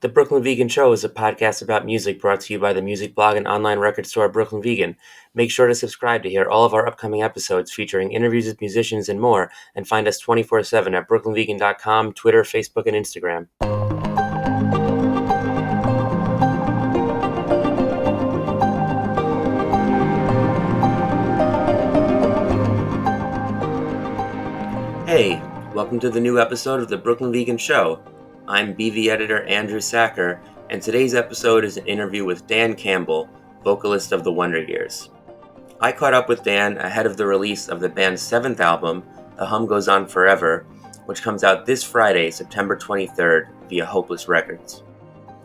The Brooklyn Vegan Show is a podcast about music brought to you by the music blog and online record store Brooklyn Vegan. Make sure to subscribe to hear all of our upcoming episodes featuring interviews with musicians and more, and find us 24/7 at brooklynvegan.com, Twitter, Facebook, and Instagram. Hey, welcome to the new episode of the Brooklyn Vegan Show. I'm BV editor Andrew Sacker, and today's episode is an interview with Dan Campbell, vocalist of the Wonder Years. I caught up with Dan ahead of the release of the band's 7th album, The Hum Goes On Forever, which comes out this Friday, September 23rd, via Hopeless Records.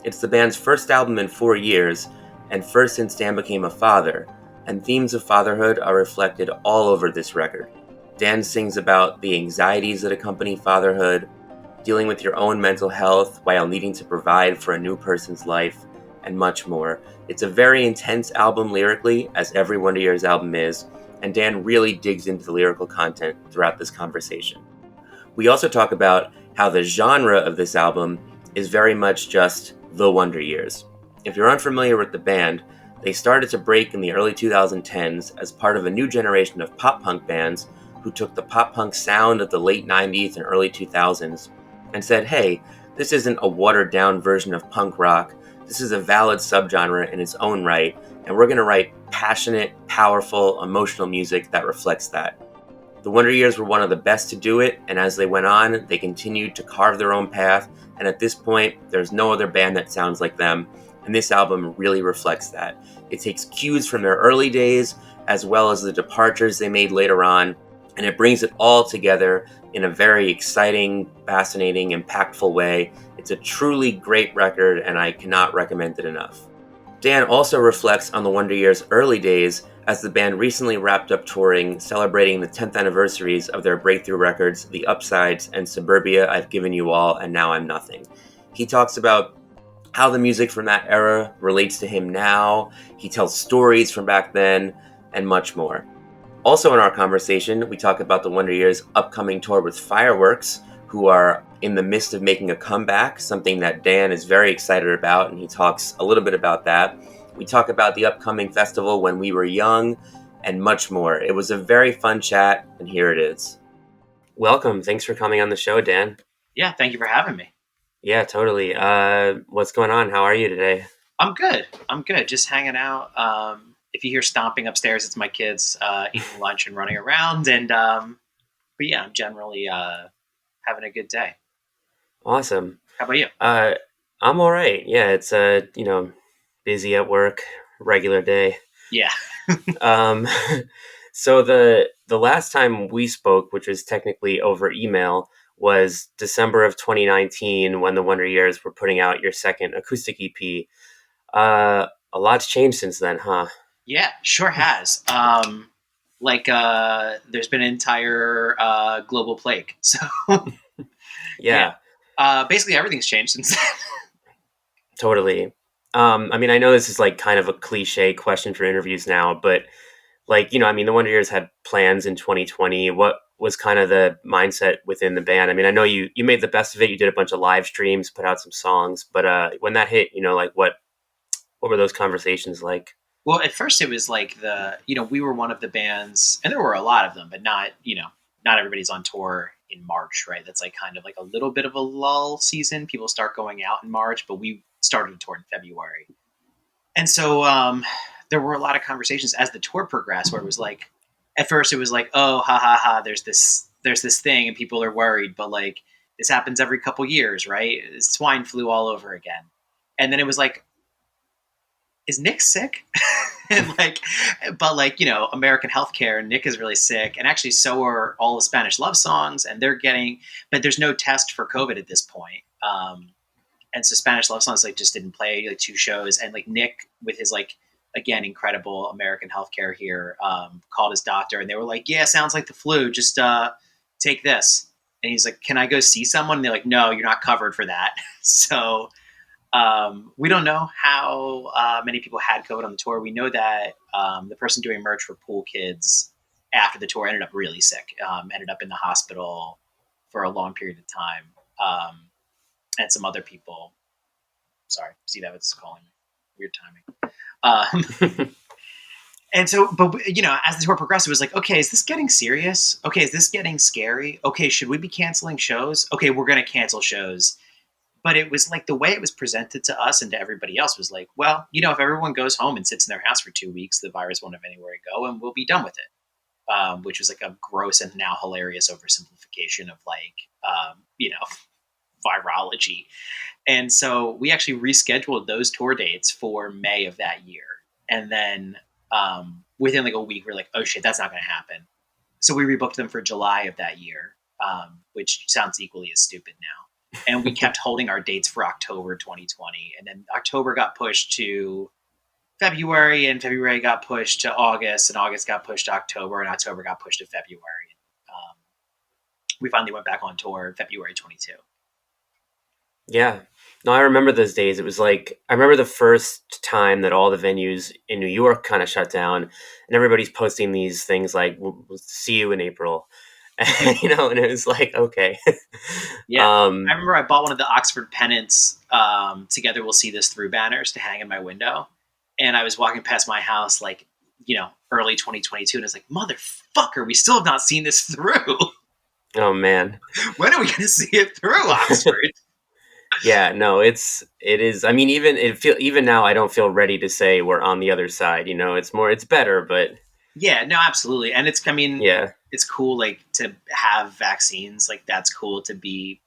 It's the band's first album in 4 years, and first since Dan became a father, and themes of fatherhood are reflected all over this record. Dan sings about the anxieties that accompany fatherhood, dealing with your own mental health while needing to provide for a new person's life, and much more. It's a very intense album lyrically, as every Wonder Years album is, and Dan really digs into the lyrical content throughout this conversation. We also talk about how the genre of this album is very much just the Wonder Years. If you're unfamiliar with the band, they started to break in the early 2010s as part of a new generation of pop-punk bands who took the pop-punk sound of the late 90s and early 2000s and said, hey, this isn't a watered-down version of punk rock, this is a valid subgenre in its own right, and we're going to write passionate, powerful, emotional music that reflects that. The Wonder Years were one of the best to do it, and as they went on, they continued to carve their own path, and at this point, there's no other band that sounds like them, and this album really reflects that. It takes cues from their early days, as well as the departures they made later on, and it brings it all together in a very exciting, fascinating, impactful way. It's a truly great record, and I cannot recommend it enough. Dan also reflects on the Wonder Years' early days as the band recently wrapped up touring, celebrating the 10th anniversaries of their breakthrough records, The Upsides and Suburbia, I've Given You All, and Now I'm Nothing. He talks about how the music from that era relates to him now. He tells stories from back then, and much more. Also in our conversation, we talk about the Wonder Years' upcoming tour with Fireworks, who are in the midst of making a comeback, something that Dan is very excited about, and he talks a little bit about that. We talk about the upcoming festival When We Were Young, and much more. It was a very fun chat, and here it is. Welcome. Thanks for coming on the show, Dan. Yeah, thank you for having me. Yeah, totally. What's going on? How are you today? I'm good. Just hanging out. If you hear stomping upstairs, it's my kids eating lunch and running around. And but yeah, I'm generally having a good day. Awesome. How about you? I'm all right. Yeah, it's busy at work, regular day. Yeah. So the last time we spoke, which was technically over email, was December of 2019 when the Wonder Years were putting out your second acoustic EP. A lot's changed since then, huh? Yeah, sure has. There's been an entire global plague. So yeah. Basically everything's changed since then. Totally. I mean, I know this is like kind of a cliche question for interviews now, but the Wonder Years had plans in 2020. What was kind of the mindset within the band? I mean, I know you made the best of it. You did a bunch of live streams, put out some songs, but when that hit, what were those conversations like? Well, at first it was like we were one of the bands, and there were a lot of them, but not everybody's on tour in March, right? That's like kind of like a little bit of a lull season. People start going out in March, but we started a tour in February. And so there were a lot of conversations as the tour progressed where it was like, at first it was like, oh, ha, ha, ha, there's this thing and people are worried, but like this happens every couple years, right? It's swine flu all over again. And then it was like, is Nick sick? American healthcare, Nick is really sick. And actually so are all the Spanish love songs, and but there's no test for COVID at this point. And so Spanish love songs just didn't play 2 shows. And Nick with his again, incredible American healthcare here, called his doctor and they were like, yeah, sounds like the flu. Just take this. And he's like, can I go see someone? And they're like, no, you're not covered for that. So we don't know how many people had COVID on the tour. We know that the person doing merch for Pool Kids after the tour ended up really sick, ended up in the hospital for a long period of time. And some other people. Sorry, Steve Evans is calling me. Weird timing. And so, but as the tour progressed, it was like, okay, is this getting serious? Okay, is this getting scary? Okay, should we be canceling shows? Okay, we're going to cancel shows. But it was like the way it was presented to us and to everybody else was like, well, if everyone goes home and sits in their house for 2 weeks, the virus won't have anywhere to go and we'll be done with it. Which was like a gross and now hilarious oversimplification of virology. And so we actually rescheduled those tour dates for May of that year. And then within like a week, we're like, oh shit, that's not going to happen. So we rebooked them for July of that year, which sounds equally as stupid now. And we kept holding our dates for October 2020. And then October got pushed to February, and February got pushed to August, and August got pushed to October, and October got pushed to February. We finally went back on tour in February 22. Yeah. No, I remember those days. It was like, I remember the first time that all the venues in New York kind of shut down and everybody's posting these things like, we'll see you in April. And it was like, okay. Yeah. I remember I bought one of the Oxford pennants, Together We'll See This Through banners to hang in my window. And I was walking past my house like, early 2022. And I was like, motherfucker, we still have not seen this through. Oh, man. When are we going to see it through, Oxford? Yeah, no, it is. I mean, even now, I don't feel ready to say we're on the other side. It's better, but yeah, no, absolutely. And it's cool, like to have vaccines. Like that's cool to be,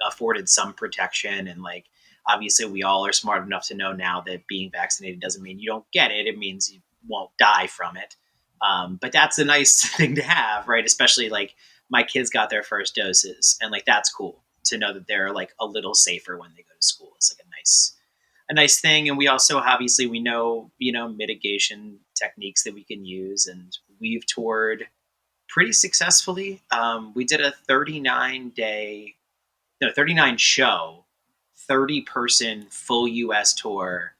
afforded some protection. And like, obviously we all are smart enough to know now that being vaccinated doesn't mean you don't get it. It means you won't die from it. But that's a nice thing to have, right? Especially like my kids got their first doses and like, that's cool to know that they're like a little safer when they go to school. It's like a nice thing. And we also, obviously we know, mitigation techniques that we can use, and we've toured pretty successfully. We did a 39 show, 30-person full US tour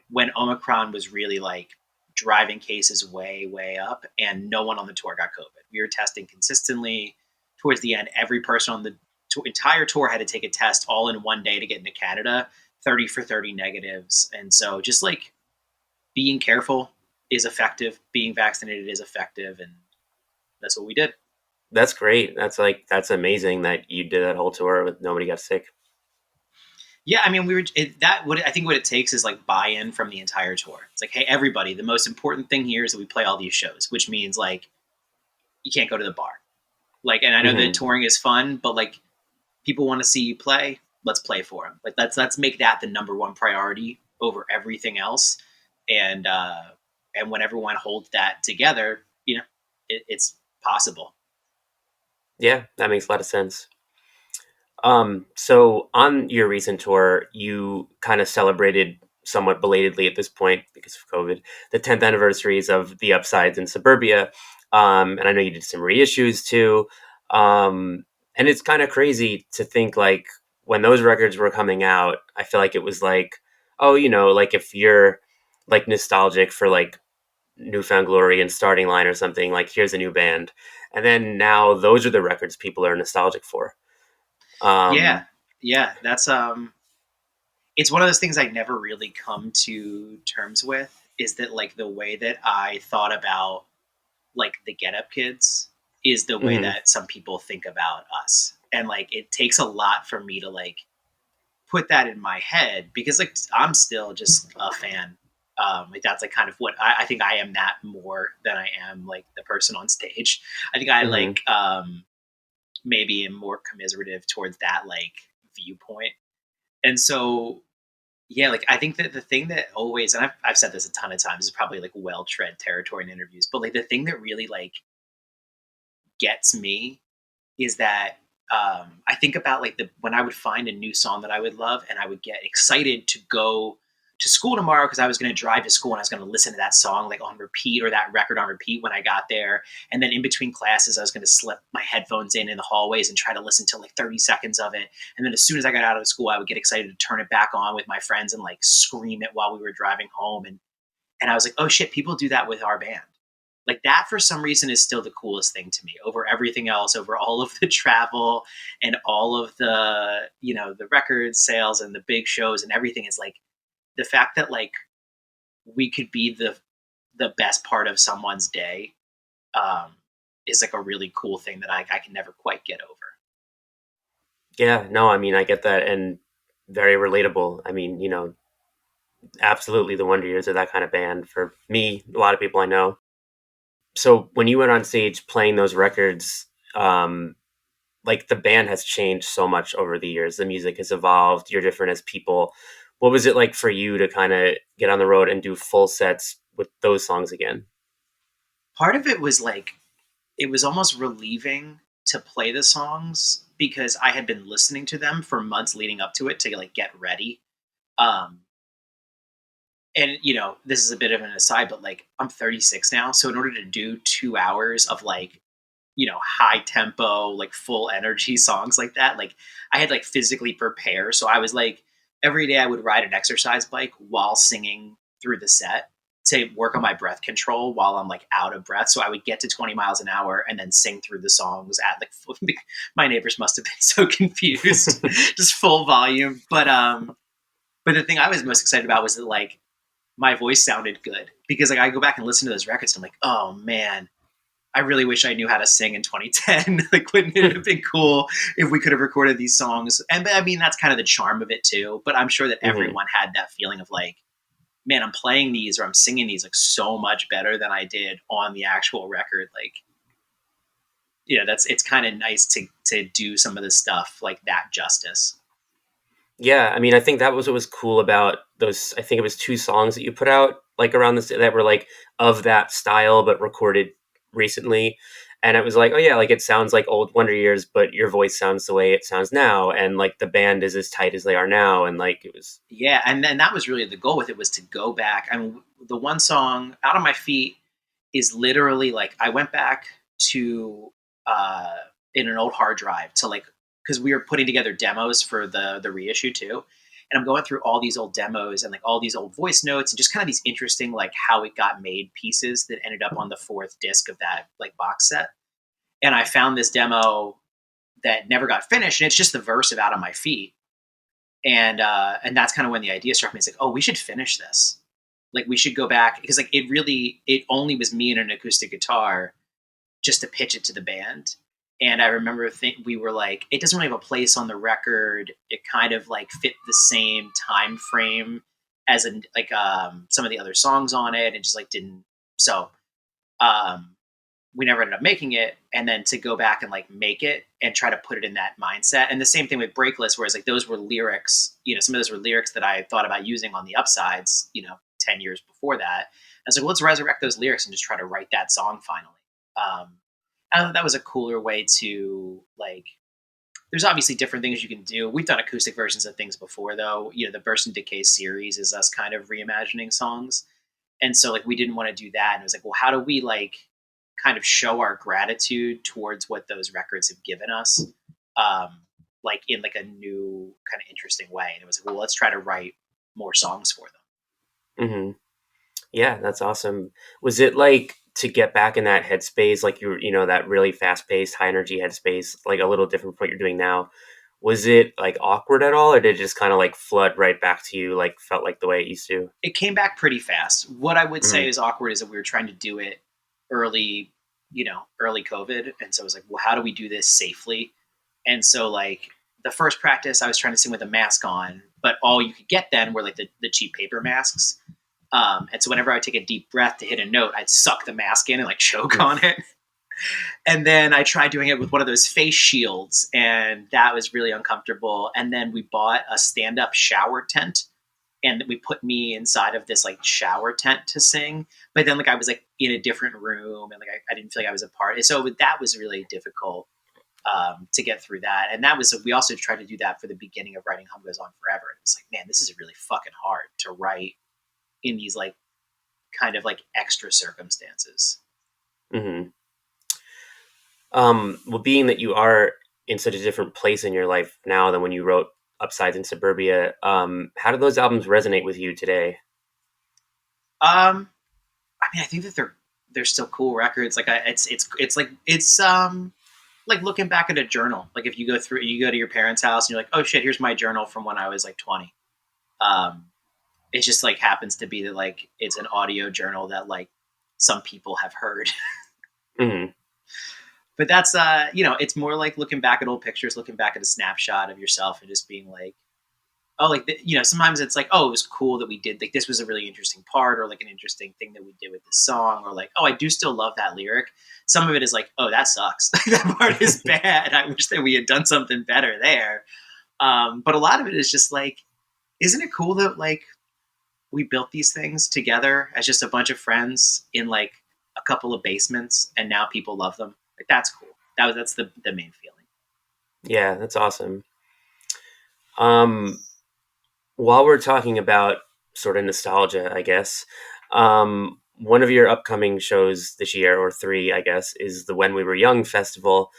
when Omicron was really like driving cases way, way up, and no one on the tour got COVID. We were testing consistently. Towards the end, every person on the entire tour had to take a test all in one day to get into Canada, 30 for 30 negatives. And so just like being careful is effective, being vaccinated is effective. And that's what we did. That's great. That's amazing that you did that whole tour with nobody got sick. Yeah. I mean, I think what it takes is like buy-in from the entire tour. It's like, hey, everybody, the most important thing here is that we play all these shows, which means like, you can't go to the bar. Like, and I know that touring is fun, but like, people want to see you play. Let's play for them. Like let's make that the number one priority over everything else. And when everyone holds that together, it's possible. Yeah, that makes a lot of sense. So on your recent tour, you kind of celebrated somewhat belatedly at this point because of COVID, the 10th anniversaries of The Upsides in Suburbia. And I know you did some reissues too. And it's kind of crazy to think like when those records were coming out, I feel like it was like, oh, like if you're like nostalgic for like Newfound Glory and Starting Line or something, like here's a new band. And then now those are the records people are nostalgic for. Yeah. That's, it's one of those things I never really come to terms with, is that like the way that I thought about like the Get Up Kids is the way that some people think about us. And like, it takes a lot for me to like put that in my head, because like, I'm still just a fan. Like that's like kind of what I think I am, that more than I am like the person on stage. I think I like, maybe am more commiserative towards that like viewpoint. And so, yeah, like I think that the thing that always, and I've said this a ton of times, is probably like well tread territory in interviews, but like the thing that really like gets me is that I think about like when I would find a new song that I would love, and I would get excited to go to school tomorrow because I was going to drive to school and I was going to listen to that song like on repeat, or that record on repeat when I got there. And then in between classes, I was going to slip my headphones in the hallways and try to listen to like 30 seconds of it. And then as soon as I got out of school, I would get excited to turn it back on with my friends and like scream it while we were driving home. And I was like, oh shit, people do that with our band. Like that for some reason is still the coolest thing to me over everything else, over all of the travel and all of the, the record sales and the big shows and everything is like the fact that like we could be the best part of someone's day um, is like a really cool thing that I can never quite get over. Yeah, no, I mean, I get that, and very relatable. I mean, absolutely the Wonder Years are that kind of band for me, a lot of people I know. So when you went on stage playing those records, like the band has changed so much over the years. The music has evolved. You're different as people. What was it like for you to kind of get on the road and do full sets with those songs again? Part of it was like, it was almost relieving to play the songs because I had been listening to them for months leading up to it to like get ready. Um, and this is a bit of an aside, but like I'm 36 now. So in order to do 2 hours of like, high tempo, like full energy songs like that, like I had like physically prepare. So I was like, every day I would ride an exercise bike while singing through the set to work on my breath control while I'm like out of breath. So I would get to 20 miles an hour and then sing through the songs at like my neighbors must have been so confused, just full volume. But the thing I was most excited about was that like my voice sounded good because like I go back and listen to those records and I'm like, oh man, I really wish I knew how to sing in 2010. Like, wouldn't it have been cool if we could have recorded these songs? And I mean, that's kind of the charm of it too. But I'm sure that everyone had that feeling of like, man, I'm playing these or I'm singing these like so much better than I did on the actual record. Like, it's kind of nice to do some of this stuff like that justice. Yeah, I mean, I think that was what was cool about those. I think it was 2 songs that you put out like around this that were like of that style, but recorded recently. And it was like, oh yeah, like it sounds like old Wonder Years, but your voice sounds the way it sounds now, and like the band is as tight as they are now, and like it was. Yeah, and then that was really the goal with it was to go back. I mean, the one song "Out of My Feet" is literally like I went back to uh, in an old hard drive to like because we were putting together demos for the reissue too, and I'm going through all these old demos and like all these old voice notes and just kind of these interesting like how it got made pieces that ended up on the 4th disc of that like box set. And I found this demo that never got finished, and it's just the verse of "Out of My Feet." And that's kind of when the idea struck me. It's like, oh, we should finish this. Like we should go back because like it only was me and an acoustic guitar just to pitch it to the band. And I remember we were like, it doesn't really have a place on the record. It kind of like fit the same time frame as some of the other songs on it, and just like didn't. So um, we never ended up making it. And then to go back and like make it and try to put it in that mindset. And the same thing with Breakless, whereas like those were lyrics, some of those were lyrics that I thought about using on the upsides, 10 years before that. I was like, well, let's resurrect those lyrics and just try to write that song finally. I thought that was a cooler way to like, there's obviously different things you can do. We've done acoustic versions of things before though. The Burst and Decay series is us kind of reimagining songs. And so like, we didn't want to do that. And it was like, well, how do we like kind of show our gratitude towards what those records have given us? Like in like a new kind of interesting way. And it was like, well, let's try to write more songs for them. Mm-hmm. Yeah, that's awesome. Was it like to get back in that headspace, like that really fast paced, high energy headspace, like a little different from what you're doing now? Was it like awkward at all, or did it just kind of like flood right back to you, like felt like the way it used to? It came back pretty fast. What I would say is awkward is that we were trying to do it early, early COVID. And so I was like, well, how do we do this safely? And so like the first practice I was trying to sing with a mask on, but all you could get then were like the cheap paper masks. And so whenever I would take a deep breath to hit a note, I'd suck the mask in and like choke on it. And then I tried doing it with one of those face shields, and that was really uncomfortable. And then we bought a stand-up shower tent, and we put me inside of this like shower tent to sing. But then like I was like in a different room, and like I didn't feel like I was a part. And so that was really difficult to get through that. And that was we also tried to do that for the beginning of writing Hum Goes On Forever. And it was like, man, this is really fucking hard to write in these like kind of like extra circumstances. Mm-hmm. Well, being that you are in such a different place in your life now than when you wrote Upsides in Suburbia, how do those albums resonate with you today? I mean, I think that they're still cool records. Like it's like looking back at a journal. Like if you go to your parents' house and you're like, oh shit, here's my journal from when I was like 20. It just like happens to be that like it's an audio journal that like some people have heard. Mm-hmm. But that's it's more like looking back at old pictures, looking back at a snapshot of yourself and just being like, oh, like sometimes it's like, oh, it was cool that we did, like, this was a really interesting part, or like an interesting thing that we did with this song, or like, oh, I do still love that lyric. Some of it is like, oh, that sucks. That part is bad. I wish that we had done something better there. But a lot of it is just like, isn't it cool that like we built these things together as just a bunch of friends in like a couple of basements, and now people love them? Like, that's cool. That's the main feeling. Yeah, that's awesome. While we're talking about sort of nostalgia, I guess, one of your upcoming shows this year, or 3, I guess, is the When We Were Young festival,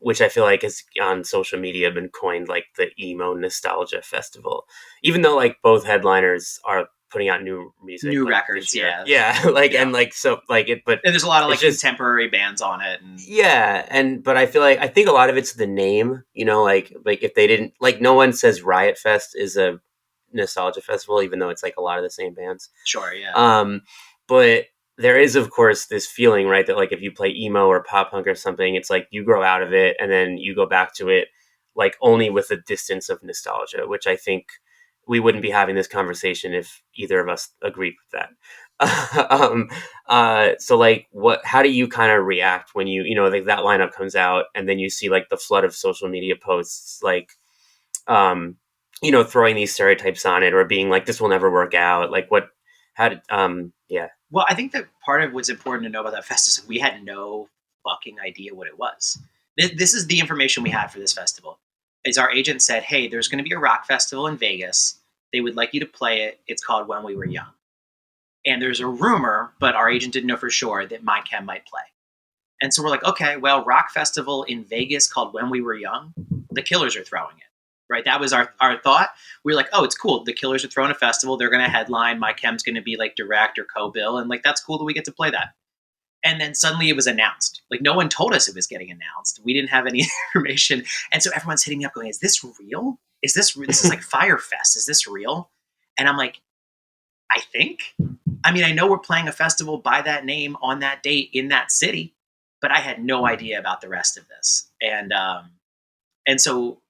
which I feel like has on social media been coined like the emo nostalgia festival, even though like both headliners are putting out new music, new like, records. Yeah. Like, yeah. And like, so like it, but and there's a lot of like contemporary bands on it. But I think a lot of it's the name, like if they didn't, like, no one says Riot Fest is a nostalgia festival, even though it's like a lot of the same bands. Sure. Yeah. But there is, of course, this feeling, right, that like if you play emo or pop punk or something, it's like you grow out of it and then you go back to it like only with a distance of nostalgia, which I think we wouldn't be having this conversation if either of us agreed with that. So like, how do you kind of react when like that lineup comes out and then you see like the flood of social media posts, like, throwing these stereotypes on it or being like, this will never work out. Like yeah. Well, I think that part of what's important to know about that fest is we had no fucking idea what it was. This is the information we had for this festival. Is our agent said, hey, there's going to be a rock festival in Vegas. They would like you to play it. It's called When We Were Young. And there's a rumor, but our agent didn't know for sure, that My Chem might play. And so we're like, okay, well, rock festival in Vegas called When We Were Young. The Killers are throwing it, right? That was our thought. We were like, oh, it's cool. The Killers are throwing a festival. They're going to headline. My Chem's going to be like direct or co-bill. And like, that's cool that we get to play that. And then suddenly it was announced. Like, no one told us it was getting announced. We didn't have any information. And so everyone's hitting me up going, is this real? This is like Firefest. Is this real? And I'm like, I think. I mean, I know we're playing a festival by that name on that date in that city, but I had no idea about the rest of this. And so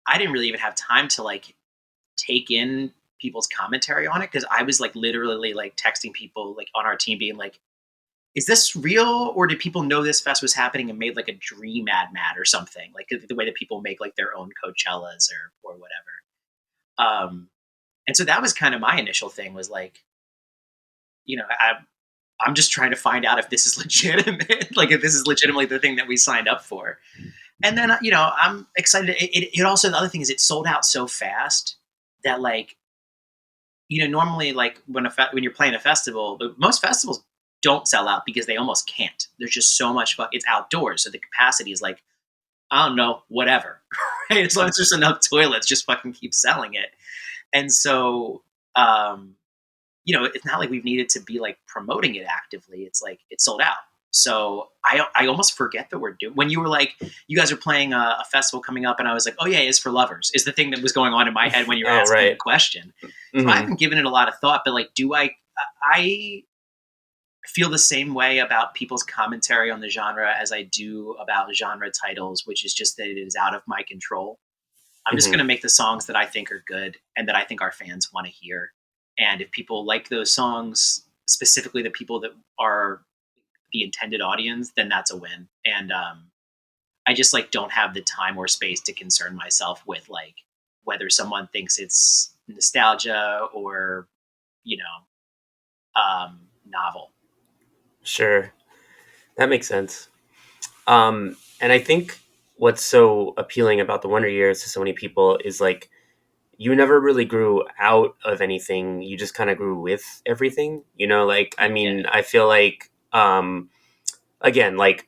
I didn't really even have time to like take in people's commentary on it, because I was like literally like texting people like on our team being like, is this real, or did people know this fest was happening and made like a dream ad or something, like the way that people make like their own Coachellas or whatever. And so that was kind of my initial thing, was like, I'm just trying to find out if this is legitimate, like if this is legitimately the thing that we signed up for. And then, I'm excited. It also, the other thing is it sold out so fast that like, normally like when you're playing a festival, but most festivals don't sell out because they almost can't. There's just so much it's outdoors. So the capacity is like, I don't know, whatever. Right? As long as there's enough toilets, just fucking keep selling it. And so, it's not like we've needed to be like promoting it actively. It's like, it's sold out. So I almost forget that we're doing, when you were like, you guys are playing a festival coming up, and I was like, oh yeah, It's for Lovers is the thing that was going on in my head when you were asking the question. Mm-hmm. So I haven't given it a lot of thought, but like, I feel the same way about people's commentary on the genre as I do about genre titles, which is just that it is out of my control. I'm just going to make the songs that I think are good and that I think our fans want to hear. And if people like those songs, specifically the people that are the intended audience, then that's a win. And I just like don't have the time or space to concern myself with like whether someone thinks it's nostalgia or, novel. Sure. That makes sense. And I think what's so appealing about the Wonder Years to so many people is like, you never really grew out of anything. You just kind of grew with everything, I mean, yeah. I feel like, again, like,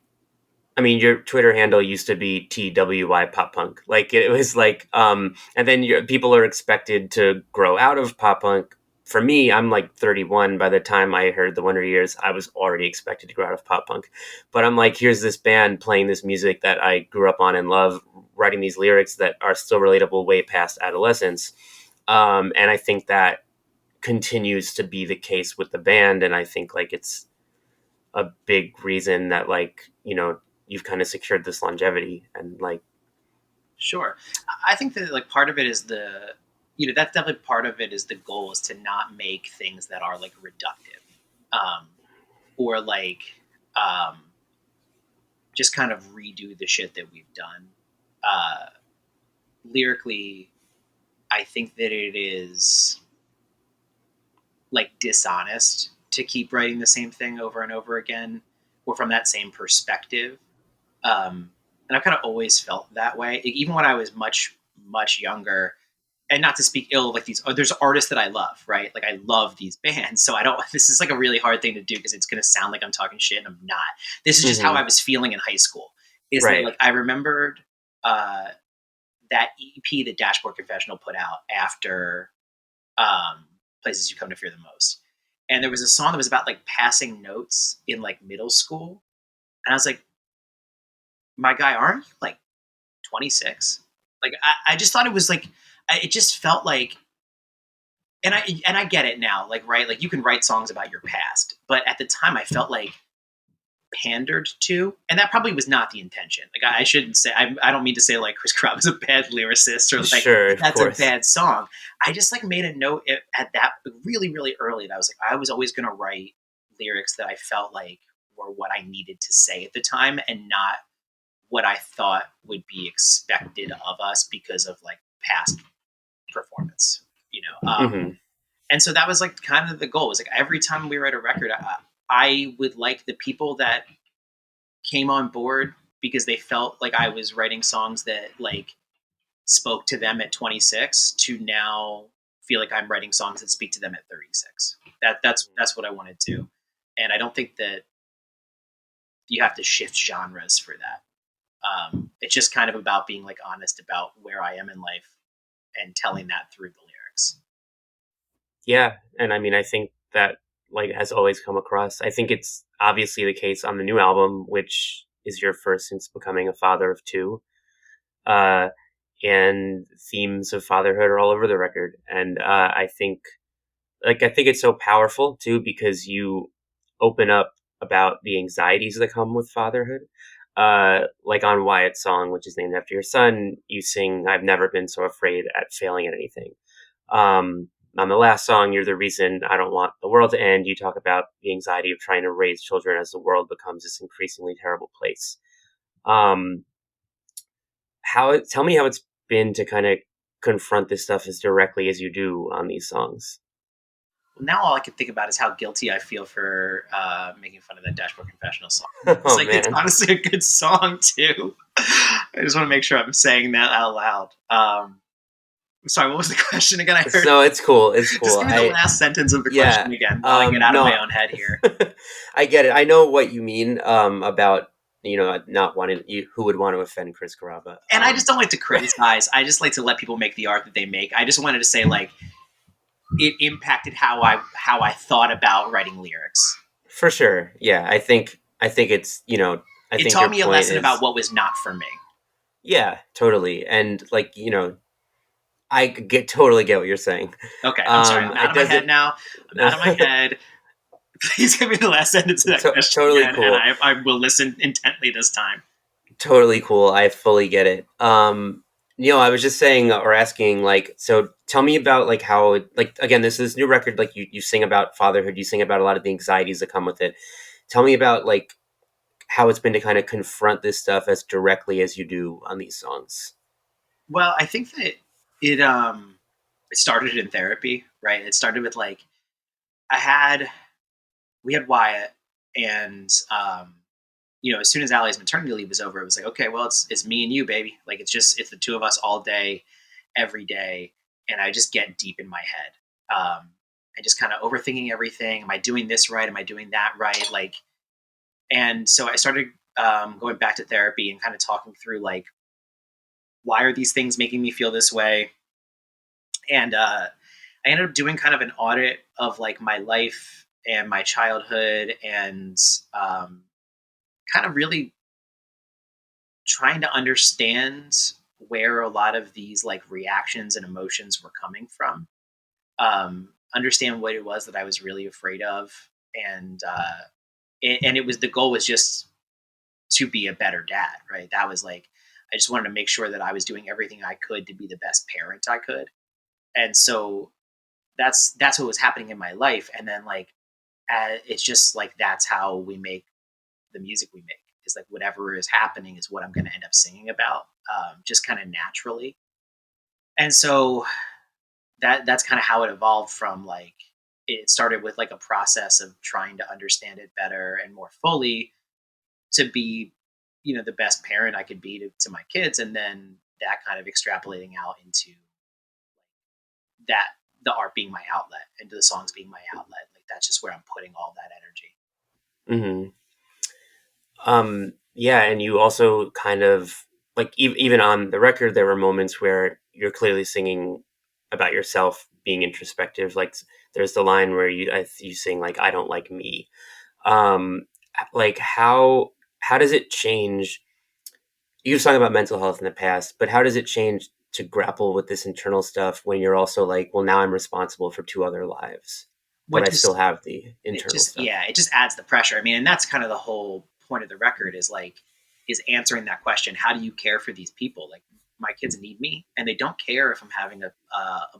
I mean, your Twitter handle used to be TWY pop punk. Like it was like, and then people are expected to grow out of pop punk for me, I'm like 31. By the time I heard the Wonder Years, I was already expected to grow out of pop punk. But I'm like, here's this band playing this music that I grew up on and love, writing these lyrics that are still relatable way past adolescence. And I think that continues to be the case with the band. And I think like it's a big reason that like, you've kind of secured this longevity and like, Sure. I think that like part of it is that's definitely part of it is the goal is to not make things that are like reductive, or like, um, just kind of redo the shit that we've done. Uh, Lyrically, I think that it is like dishonest to keep writing the same thing over and over again, or from that same perspective. And I've kind of always felt that way, even when I was much, much younger. And not to speak ill of like there's artists that I love, right? Like I love these bands. So I don't, this is like a really hard thing to do because it's going to sound like I'm talking shit and I'm not. This is just how I was feeling in high school. Is that like, I remembered that EP that Dashboard Confessional put out after Places You Come to Fear the Most. And there was a song that was about like passing notes in like middle school. And I was like, my guy, aren't you like 26? Like, I just thought it was like, it just felt like, and I get it now, like, right, like you can write songs about your past, but at the time I felt like pandered to, and that probably was not the intention. Like I shouldn't say, I don't mean to say like Chris Crop is a bad lyricist or like that's a bad song. I just like made a note at that really, really early that I was like, I was always going to write lyrics that I felt like were what I needed to say at the time and not what I thought would be expected of us because of like past performance, and so that was like kind of the goal. It was like every time we write a record, I would like the people that came on board because they felt like I was writing songs that like spoke to them at 26 to now feel like I'm writing songs that speak to them at 36. That's what I wanted to, and I don't think that you have to shift genres for that. It's just kind of about being like honest about where I am in life and telling that through the lyrics. Yeah. And I mean, I think that like has always come across. I think it's obviously the case on the new album, which is your first since becoming a father of two. And themes of fatherhood are all over the record. And I think it's so powerful too, because you open up about the anxieties that come with fatherhood. Like on Wyatt's song, which is named after your son, you sing, "I've never been so afraid at failing at anything." On the last song, "You're the Reason I Don't Want the World to End," you talk about the anxiety of trying to raise children as the world becomes this increasingly terrible place. Tell me how it's been to kind of confront this stuff as directly as you do on these songs. Now all I can think about is how guilty I feel for making fun of that Dashboard Confessional song. It's It's honestly a good song too. I just want to make sure I'm saying that out loud. Sorry, what was the question again? I heard. No, it's cool. It's cool. Just give me the last sentence of the question again while I get out of my own head here. I get it. I know what you mean about not wanting who would want to offend Chris Carrabba. And I just don't like to criticize. I just like to let people make the art that they make. I just wanted to say like it impacted how I thought about writing lyrics. For sure. Yeah, I think it's it taught me a lesson about what was not for me. Yeah, totally. And like I totally get what you're saying. Okay, I'm sorry. I'm out of my head now. I'm out of my head. Please give me the last sentence of that question. Totally again, cool. And I will listen intently this time. Totally cool. I fully get it. I was just saying or asking, like, so tell me about like how, like, again, this is new record. Like you sing about fatherhood. You sing about a lot of the anxieties that come with it. Tell me about like how it's been to kind of confront this stuff as directly as you do on these songs. Well, I think that it started in therapy, right? It started with like, we had Wyatt and, as soon as Allie's maternity leave was over, it was like, okay, well, it's me and you, baby. Like, it's the two of us all day, every day. And I just get deep in my head. And just kind of overthinking everything. Am I doing this right? Am I doing that right? Like, and so I started going back to therapy and kind of talking through like, why are these things making me feel this way? And I I ended up doing kind of an audit of like my life and my childhood, and kind of really trying to understand where a lot of these like reactions and emotions were coming from. Understand what it was that I was really afraid of, and and it was, the goal was just to be a better dad, right? That was like, I just wanted to make sure that I was doing everything I could to be the best parent I could. And so that's what was happening in my life. And then like, it's just like, that's how we make the music we make. Is like whatever is happening is what I'm going to end up singing about, just kind of naturally. And so that's kind of how it evolved from like, it started with like a process of trying to understand it better and more fully, to be, the best parent I could be to my kids. And then that kind of extrapolating out into that, the art being my outlet, and the songs being my outlet. Like that's just where I'm putting all that energy. Mm-hmm. Yeah, and you also kind of like even on the record, there were moments where you're clearly singing about yourself, being introspective. Like there's the line where you sing like "I don't like me." Um, like how does it change? You've talked about mental health in the past, but how does it change to grapple with this internal stuff when you're also like, well, now I'm responsible for two other lives, but What I still just have the it internal just stuff. Yeah, it just adds the pressure. I mean, and that's kind of the whole point of the record, is like, is answering that question: how do you care for these people? Like, my kids need me, and they don't care if I'm having a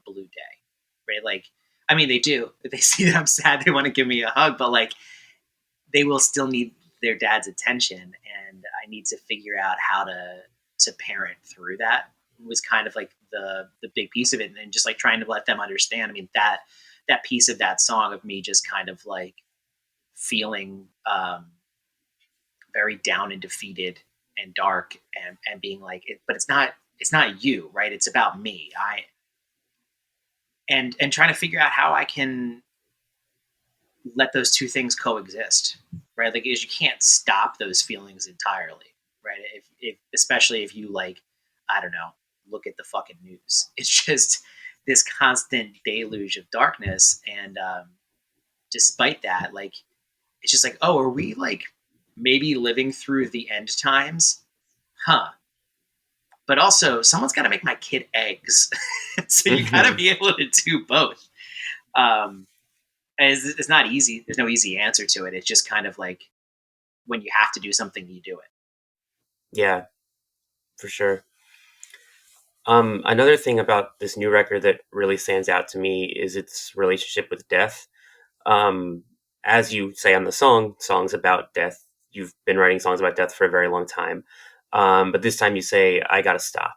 blue day, right? Like, I mean, they do. If they see that I'm sad, they want to give me a hug, but like, they will still need their dad's attention, and I need to figure out how to parent through that. Was kind of like the big piece of it, and then just like trying to let them understand. I mean, that piece of that song of me just kind of like feeling very down and defeated and dark, and being like, but it's not you, right? It's about me. And trying to figure out how I can let those two things coexist, right? Like, is you can't stop those feelings entirely, right? If especially if you like, I don't know, look at the fucking news. It's just this constant deluge of darkness, and despite that, like, it's just like, oh, are we like maybe living through the end times? Huh. But also, someone's got to make my kid eggs, so you got to Mhm. be able to do both. Um, and it's not easy. There's no easy answer to it. It's just kind of like, when you have to do something, you do it. Yeah, for sure. Another thing about this new record that really stands out to me is its relationship with death. Um, as you say on the songs about death, you've been writing songs about death for a very long time. But this time you say, I gotta stop.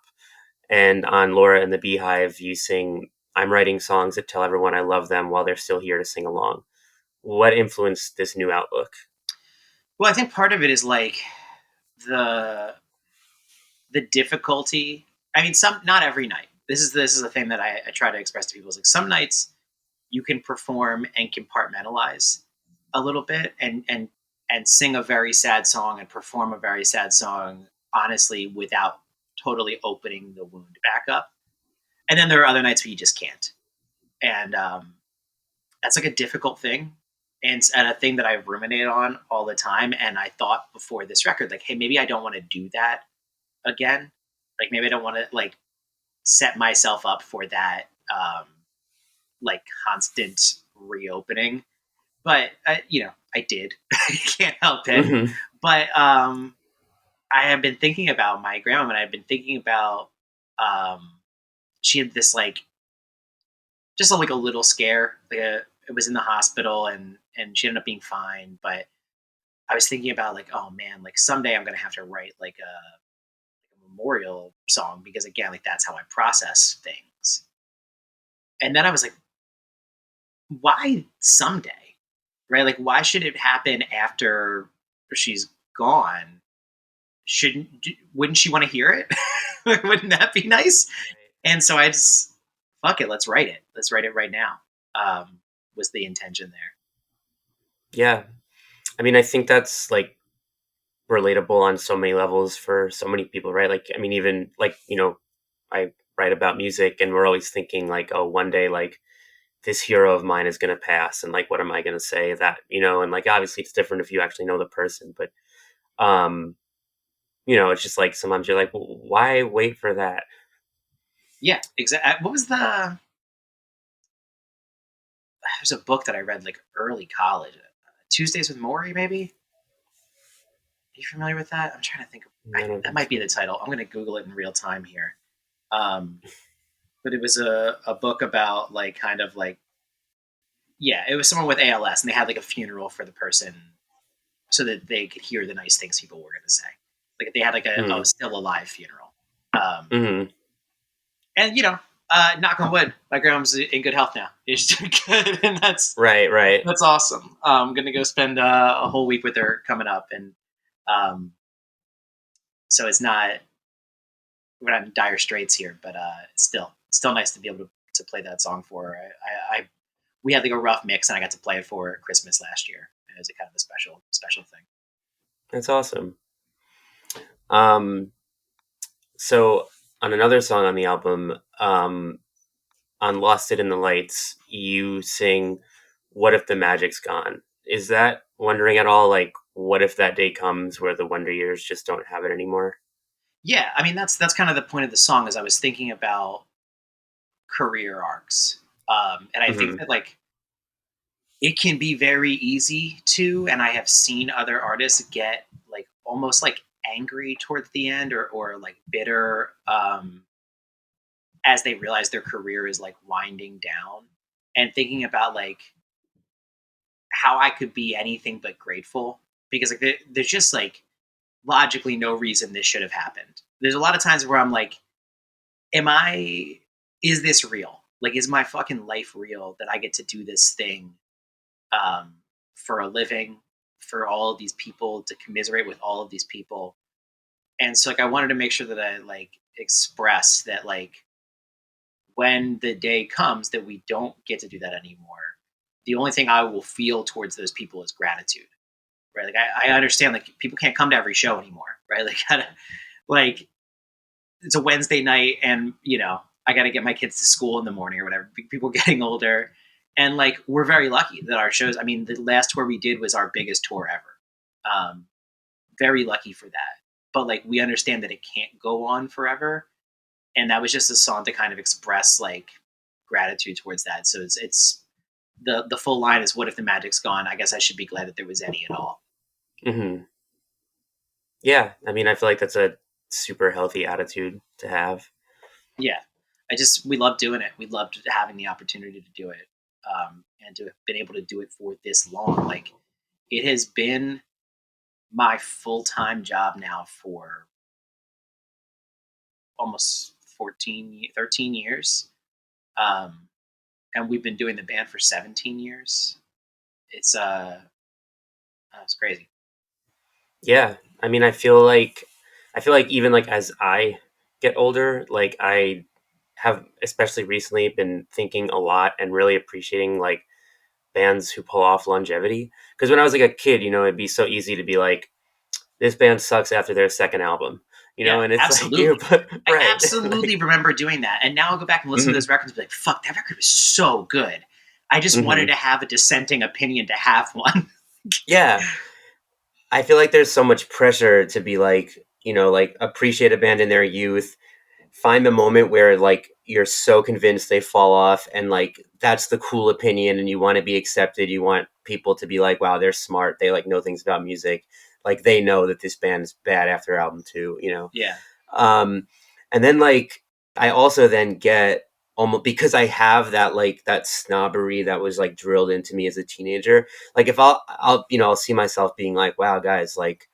And on Laura and the Beehive, you sing, I'm writing songs that tell everyone I love them while they're still here to sing along. What influenced this new outlook? Well, I think part of it is like the the difficulty. I mean, some not every night. This is a thing that I try to express to people. Is like, some nights you can perform and compartmentalize a little bit, and sing a very sad song and perform a very sad song honestly, without totally opening the wound back up. And then there are other nights where you just can't, and that's like a difficult thing, and a thing that I ruminate on all the time. And I thought before this record, like, hey, maybe I don't want to do that again. Like, maybe I don't want to like set myself up for that, like, constant reopening. But I did. I can't help it. Hmm. But I have been thinking about my grandma, and I've been thinking about, um, she had this like, just like a little scare. Like, it was in the hospital, and she ended up being fine. But I was thinking about like, oh man, like someday I'm gonna have to write like a memorial song, because again, like, that's how I process things. And then I was like, why someday, right? Like, why should it happen after she's gone? Wouldn't she want to hear it? Wouldn't that be nice? And so I just, fuck it, let's write it. Let's write it right now. Was the intention there? Yeah. I mean, I think that's like relatable on so many levels for so many people, right? Like, I mean, even like, I write about music and we're always thinking like, oh, one day, like, this hero of mine is going to pass, and like, what am I going to say that, and like, obviously it's different if you actually know the person, but, it's just like, sometimes you're like, well, why wait for that? Yeah, exactly. What was there's a book that I read like early college, Tuesdays with Maury, maybe? Are you familiar with that? I'm trying to think. I don't That think might be so. the title. I'm going to Google it in real time here. Um, but it was a book about like kind of like, yeah, it was someone with ALS, and they had like a funeral for the person so that they could hear the nice things people were going to say. Like they had like a Mm-hmm. still alive funeral. Um, Mm-hmm. and knock on wood, my grandma's in good health now. She's doing good, and Right. that's awesome. I'm gonna go spend a whole week with her coming up, and um, so we're not in dire straits here, but still nice to be able to play that song for her. We had like a rough mix, and I got to play it for her Christmas last year. It was a kind of a special thing. That's awesome. So on another song on the album, on Lost It in the Lights, you sing "What If the Magic's Gone." Is that wondering at all, like, what if that day comes where the Wonder Years just don't have it anymore? Yeah, I mean that's kind of the point of the song. Is I was thinking about career arcs, and I think Mm-hmm. that like it can be very easy to, and I have seen other artists get like almost like angry towards the end, or like bitter, as they realize their career is like winding down, and thinking about like how I could be anything but grateful, because like there's just like logically no reason this should have happened. There's a lot of times where I'm like, am I is this real? Like, is my fucking life real that I get to do this thing, um, for a living, for all of these people, to commiserate with all of these people? And so like I wanted to make sure that I like express that like when the day comes that we don't get to do that anymore, the only thing I will feel towards those people is gratitude. Right. Like I understand like people can't come to every show anymore. Right. Like like it's a Wednesday night, and I got to get my kids to school in the morning or whatever. People getting older, and like we're very lucky that our shows. I mean, the last tour we did was our biggest tour ever. Very lucky for that. But like we understand that it can't go on forever, and that was just a song to kind of express like gratitude towards that. So it's the full line is, "What if the magic's gone? I guess I should be glad that there was any at all." Mm-hmm. Yeah, I mean, I feel like that's a super healthy attitude to have. Yeah, we love doing it. We loved having the opportunity to do it, and to have been able to do it for this long. Like it has been my full time job now for almost 13 years, um, and we've been doing the band for 17 years. It's crazy. Yeah, I mean, I feel like even like as I get older, like I have especially recently been thinking a lot and really appreciating like bands who pull off longevity. Because when I was like a kid, it'd be so easy to be like, this band sucks after their second album, Yeah, and it's like absolutely. but I right, absolutely like, remember doing that, and now I'll go back and listen to mhm, those records and be like, "Fuck, that record was so good." I just wanted mhm. to have a dissenting opinion to have one. Yeah, I feel like there's so much pressure to be like, like appreciate a band in their youth, find the moment where like you're so convinced they fall off, and like that's the cool opinion, and you want to be accepted. You want people to be like, wow, they're smart. They like know things about music. Like they know that this band is bad after album two. Yeah, Um, and then like I also then get almost because I have that like that snobbery that was like drilled into me as a teenager. Like if I'll see myself being like, wow, guys, like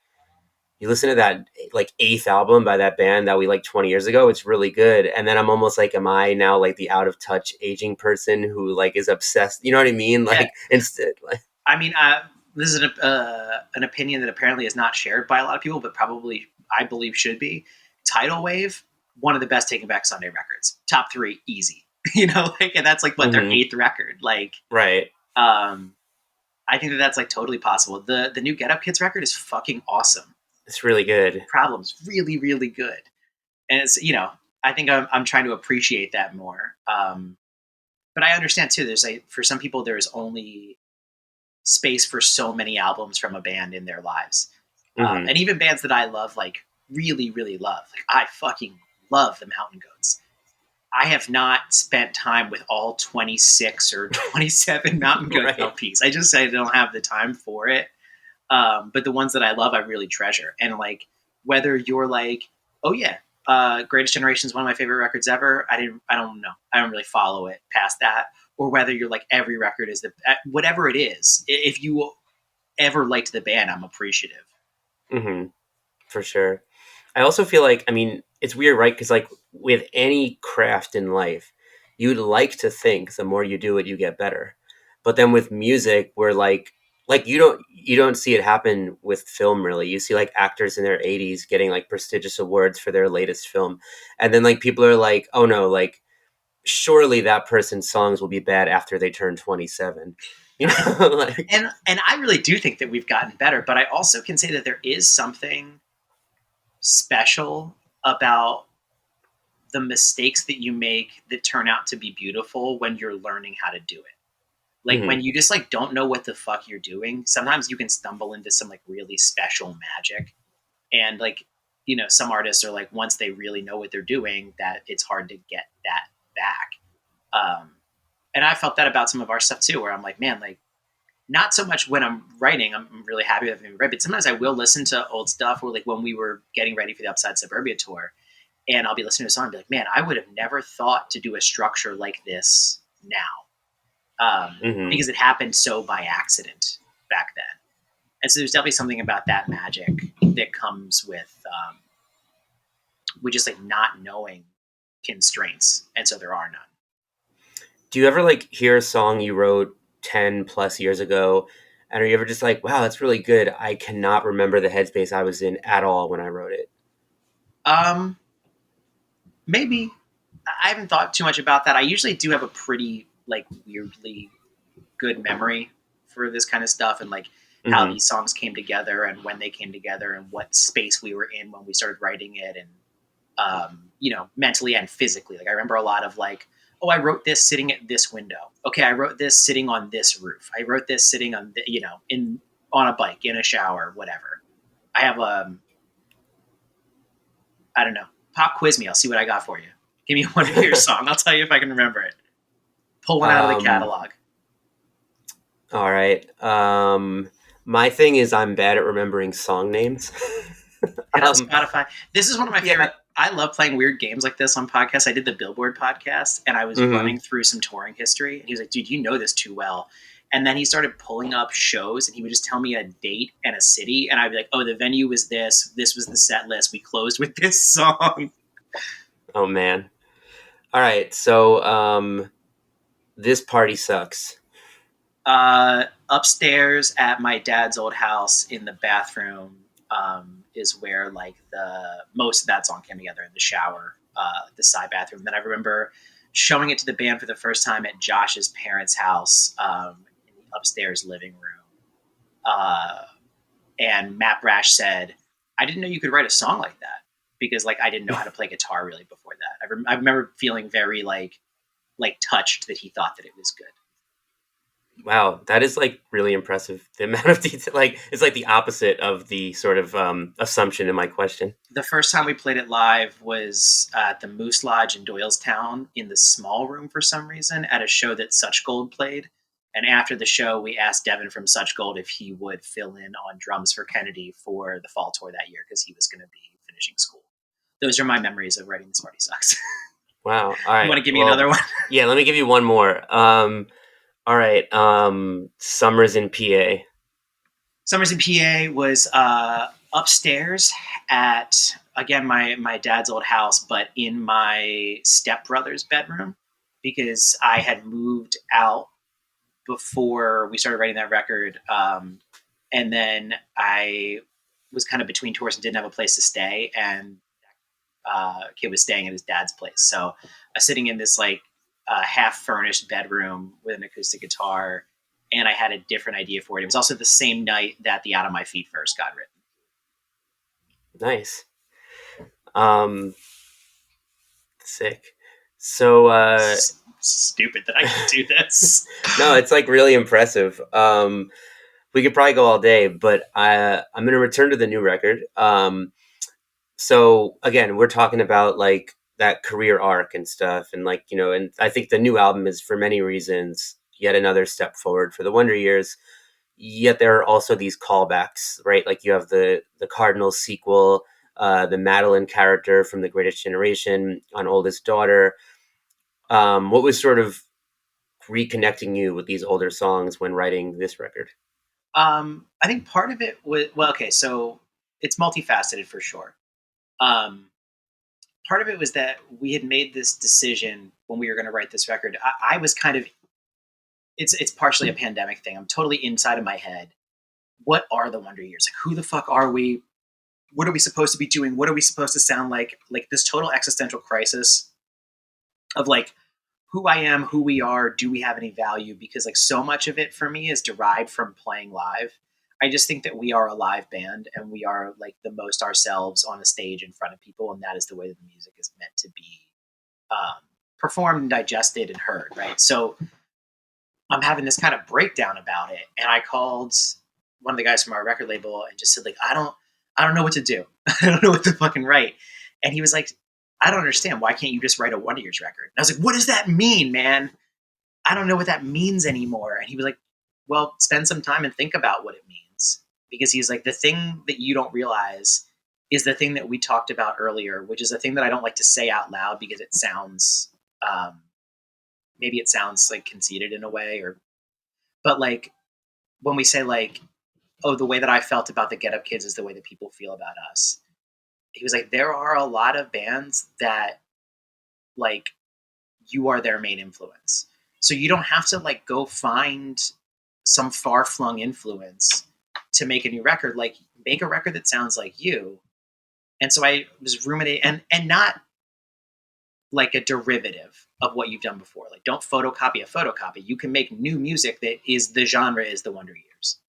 you listen to that like eighth album by that band that we like 20 years ago, it's really good. And then I'm almost like, am I now like the out of touch aging person who like is obsessed? You know what I mean? yeah. Like instead, like, I mean, this is an opinion that apparently is not shared by a lot of people, but probably I believe should be. Tidal Wave, one of the best Taking Back Sunday records, top three, easy. And that's like what their mm-hmm, eighth record. Like, right. um, I think that that's like totally possible. The new Get Up Kids record is fucking awesome. It's really good. Problems, really, really good. And it's I think I'm trying to appreciate that more. but I understand too. There's for some people, there's only space for so many albums from a band in their lives. Mm-hmm. And even bands that I love, like really, really love. Like I fucking love the Mountain Goats. I have not spent time with all 26 or 27 Mountain Goats Right. LPs. I don't have the time for it. But the ones that I love, I really treasure. And like, whether you're like, oh yeah, Greatest Generation is one of my favorite records ever. I don't know. I don't really follow it past that. Or whether you're like, every record is whatever it is. If you ever liked the band, I'm appreciative. Mm-hmm. For sure. I also feel like, I mean, it's weird, right? Because like with any craft in life, you'd like to think the more you do it, you get better. But then with music, we're like you don't see it happen with film really. You see like actors in their 80s getting like prestigious awards for their latest film, and then like people are like, oh no, like surely that person's songs will be bad after they turn 27. You know, like And I really do think that we've gotten better, but I also can say that there is something special about the mistakes that you make that turn out to be beautiful when you're learning how to do it. Like mhm. when you just like don't know what the fuck you're doing, sometimes you can stumble into some like really special magic. And like, some artists are like, once they really know what they're doing, that it's hard to get that back. Um, and I felt that about some of our stuff too, where I'm like, man, like not so much when I'm writing, I'm really happy with everything, right? But sometimes I will listen to old stuff, or like when we were getting ready for the Upside Suburbia tour, and I'll be listening to a song and be like, man, I would have never thought to do a structure like this now, Mhm. because it happened so by accident back then. And so there's definitely something about that magic that comes with just like not knowing constraints, and so there are none. Do you ever like hear a song you wrote 10 plus years ago, and are you ever just like, wow, that's really good? I cannot remember the headspace I was in at all when I wrote it. Um, Maybe I haven't thought too much about that. I usually do have a pretty like weirdly good memory for this kind of stuff, and like how Hmm. these songs came together and when they came together and what space we were in when we started writing it, and mentally and physically. Like I remember a lot of like, oh, I wrote this sitting at this window. Okay, I wrote this sitting on this roof. I wrote this sitting on in on a bike, in a shower, whatever. I have I don't know. Pop quiz me. I'll see what I got for you. Give me one of your song. I'll tell you if I can remember it. Pull one out of the um, catalog. all right. My thing is I'm bad at remembering song names. Get on um, Spotify. This is one of my yeah. favorite. I love playing weird games like this on podcasts. I did the Billboard podcast, and I was Hmm. running through some touring history. And he was like, "Dude, you know this too well." And then he started pulling up shows, and he would just tell me a date and a city, and I'd be like, "Oh, the venue was this. This was the set list. We closed with this song." Oh man. All right. So this party sucks. Upstairs at my dad's old house in the bathroom is where like the most of that song came together, in the shower, the side bathroom. Then I remember showing it to the band for the first time at Josh's parents' house, in the upstairs living room. Uh, and Matt Brash said, "I didn't know you could write a song like that," because like I didn't know how to play guitar really before that. I remember feeling very like touched that he thought that it was good. Wow, that is like really impressive. The amount of detail, like it's like the opposite of the sort of assumption in my question. The first time we played it live was at the Moose Lodge in Doylestown in the small room for some reason at a show that Such Gold played. And after the show, we asked Devin from Such Gold if he would fill in on drums for Kennedy for the fall tour that year because he was going to be finishing school. Those are my memories of writing This Party Sucks. Wow. All You right. want to give me Well, another one? yeah. Let me give you one more. All right. Summers in PA. Summers in PA was upstairs at, again, my dad's old house, but in my stepbrother's bedroom, because I had moved out before we started writing that record. And then I was kind of between tours and didn't have a place to stay. And kid was staying at his dad's place. So I was sitting in this like half furnished bedroom with an acoustic guitar, and I had a different idea for it. It was also the same night that the Out of My Feet verse got written. Nice. Um, Sick. So, stupid that I can do this. No, it's like really impressive. We could probably go all day, but I'm going to return to the new record. So again, we're talking about like that career arc and stuff, and like, you know, and I think the new album is for many reasons yet another step forward for the Wonder Years. Yet there are also these callbacks, right? Like you have the Cardinals sequel, the Madeline character from The Greatest Generation on Oldest Daughter. What was sort of reconnecting you with these older songs when writing this record? I think part of it was, well, okay, so it's multifaceted for sure. Part of it was that we had made this decision when we were going to write this record. I was kind of, it's partially a pandemic thing. I'm totally inside of my head. What are the Wonder Years? Like, who the fuck are we? What are we supposed to be doing? What are we supposed to sound like? Like this total existential crisis of like who I am, who we are, do we have any value? Because like so much of it for me is derived from playing live. I just think that we are a live band and we are like the most ourselves on a stage in front of people, and that is the way that the music is meant to be performed and digested and heard, right? So I'm having this kind of breakdown about it, and I called one of the guys from our record label and just said like, I don't know what to do. I don't know what to fucking write. And he was like, I don't understand. Why can't you just write a Wonder Years record? And I was like, what does that mean, man? I don't know what that means anymore. And he was like, well, spend some time and think about what it means. Because he's like, the thing that you don't realize is the thing that we talked about earlier, which is a thing that I don't like to say out loud because it sounds, maybe it sounds like conceited in a way, but like when we say like, oh, the way that I felt about the Get Up Kids is the way that people feel about us. He was like, there are a lot of bands that like you are their main influence. So you don't have to like go find some far flung influence to make a new record. Like make a record that sounds like you. And so I was ruminating and not like a derivative of what you've done before. Like don't photocopy a photocopy. You can make new music that is the genre is the Wonder Years.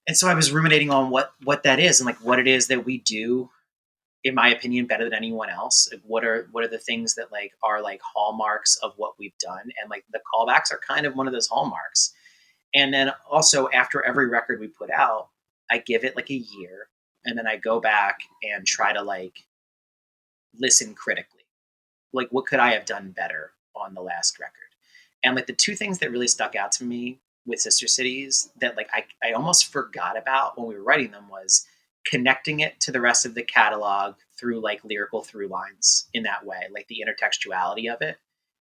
And so I was ruminating on what that is and like what it is that we do, in my opinion, better than anyone else. Like, what are the things that like are like hallmarks of what we've done, and like the callbacks are kind of one of those hallmarks. And then also after every record we put out, I give it like a year, and then I go back and try to like listen critically, like what could I have done better on the last record. And like the two things that really stuck out to me with Sister Cities that like I almost forgot about when we were writing them was connecting it to the rest of the catalog through like lyrical through lines in that way, like the intertextuality of it,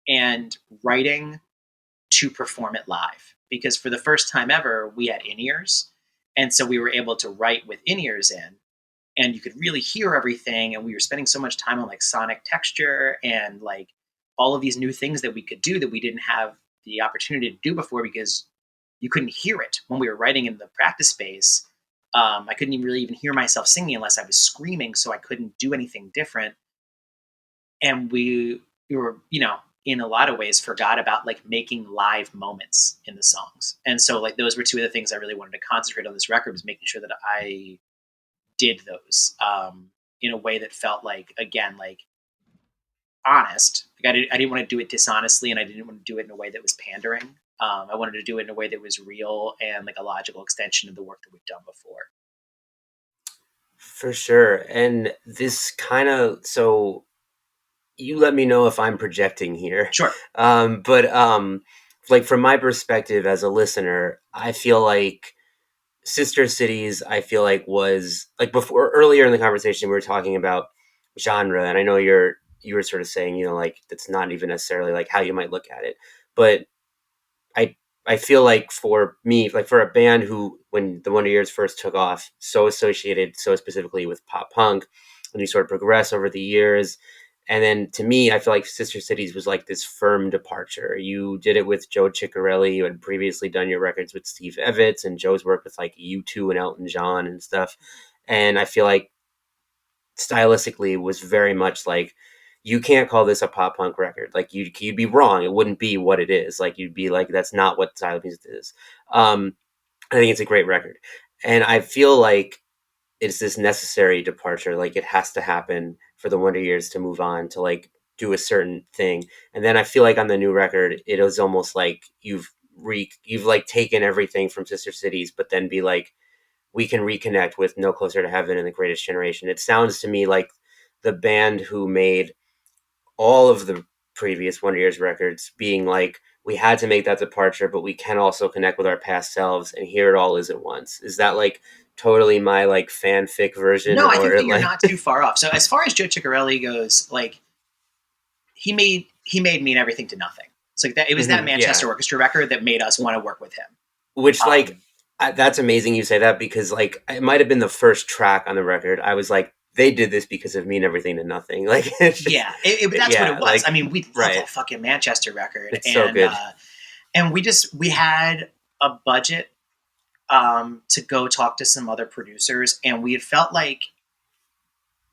and writing to perform it live. Because for the first time ever, we had in-ears. And so we were able to write with in-ears in, and you could really hear everything. And we were spending so much time on like sonic texture and like all of these new things that we could do that we didn't have the opportunity to do before because you couldn't hear it when we were writing in the practice space. I couldn't even really even hear myself singing unless I was screaming, so I couldn't do anything different. And we were, you know, in a lot of ways forgot about like making live moments in the songs. And so like those were two of the things I really wanted to concentrate on this record, was making sure that I did those in a way that felt like, again, like honest. Like I didn't want to do it dishonestly, and I didn't want to do it in a way that was pandering. I wanted to do it in a way that was real and like a logical extension of the work that we've done before. For sure. And this kind of, so you let me know if I'm projecting here. Sure. But like from my perspective as a listener, I feel like Sister Cities, I feel like was like before, earlier in the conversation, we were talking about genre. And I know you were sort of saying, you know, like that's not even necessarily like how you might look at it. But I feel like for me, like for a band who, when the Wonder Years first took off, so associated so specifically with pop punk, and you sort of progress over the years. And then to me, I feel like Sister Cities was like this firm departure. You did it with Joe Ciccarelli. You had previously done your records with Steve Evans, and Joe's worked with like U2 and Elton John and stuff. And I feel like stylistically was very much like, you can't call this a pop punk record. Like you'd be wrong. It wouldn't be what it is. Like you'd be like, that's not what style of music is. I think it's a great record. And I feel like it's this necessary departure. Like it has to happen for the Wonder Years to move on to like do a certain thing. And then I feel like on the new record, it was almost like you've like taken everything from Sister Cities, but then be like, we can reconnect with No Closer to Heaven and The Greatest Generation. It sounds to me like the band who made all of the previous Wonder Years records being like, we had to make that departure, but we can also connect with our past selves and hear it all is at once. Is that like totally my like fanfic version? No, I think or that you're like not too far off. So as far as Joe Chiccarelli goes, like he made Mean Everything to Nothing. So like that, it was that Manchester Orchestra record that made us want to work with him. Which like that's amazing you say that, because like it might have been the first track on the record. I was like, they did this because of Mean Everything to Nothing. Like that's what it was. Like, I mean, we love that fucking Manchester record. It's so good. And we had a budget to go talk to some other producers, and we had felt like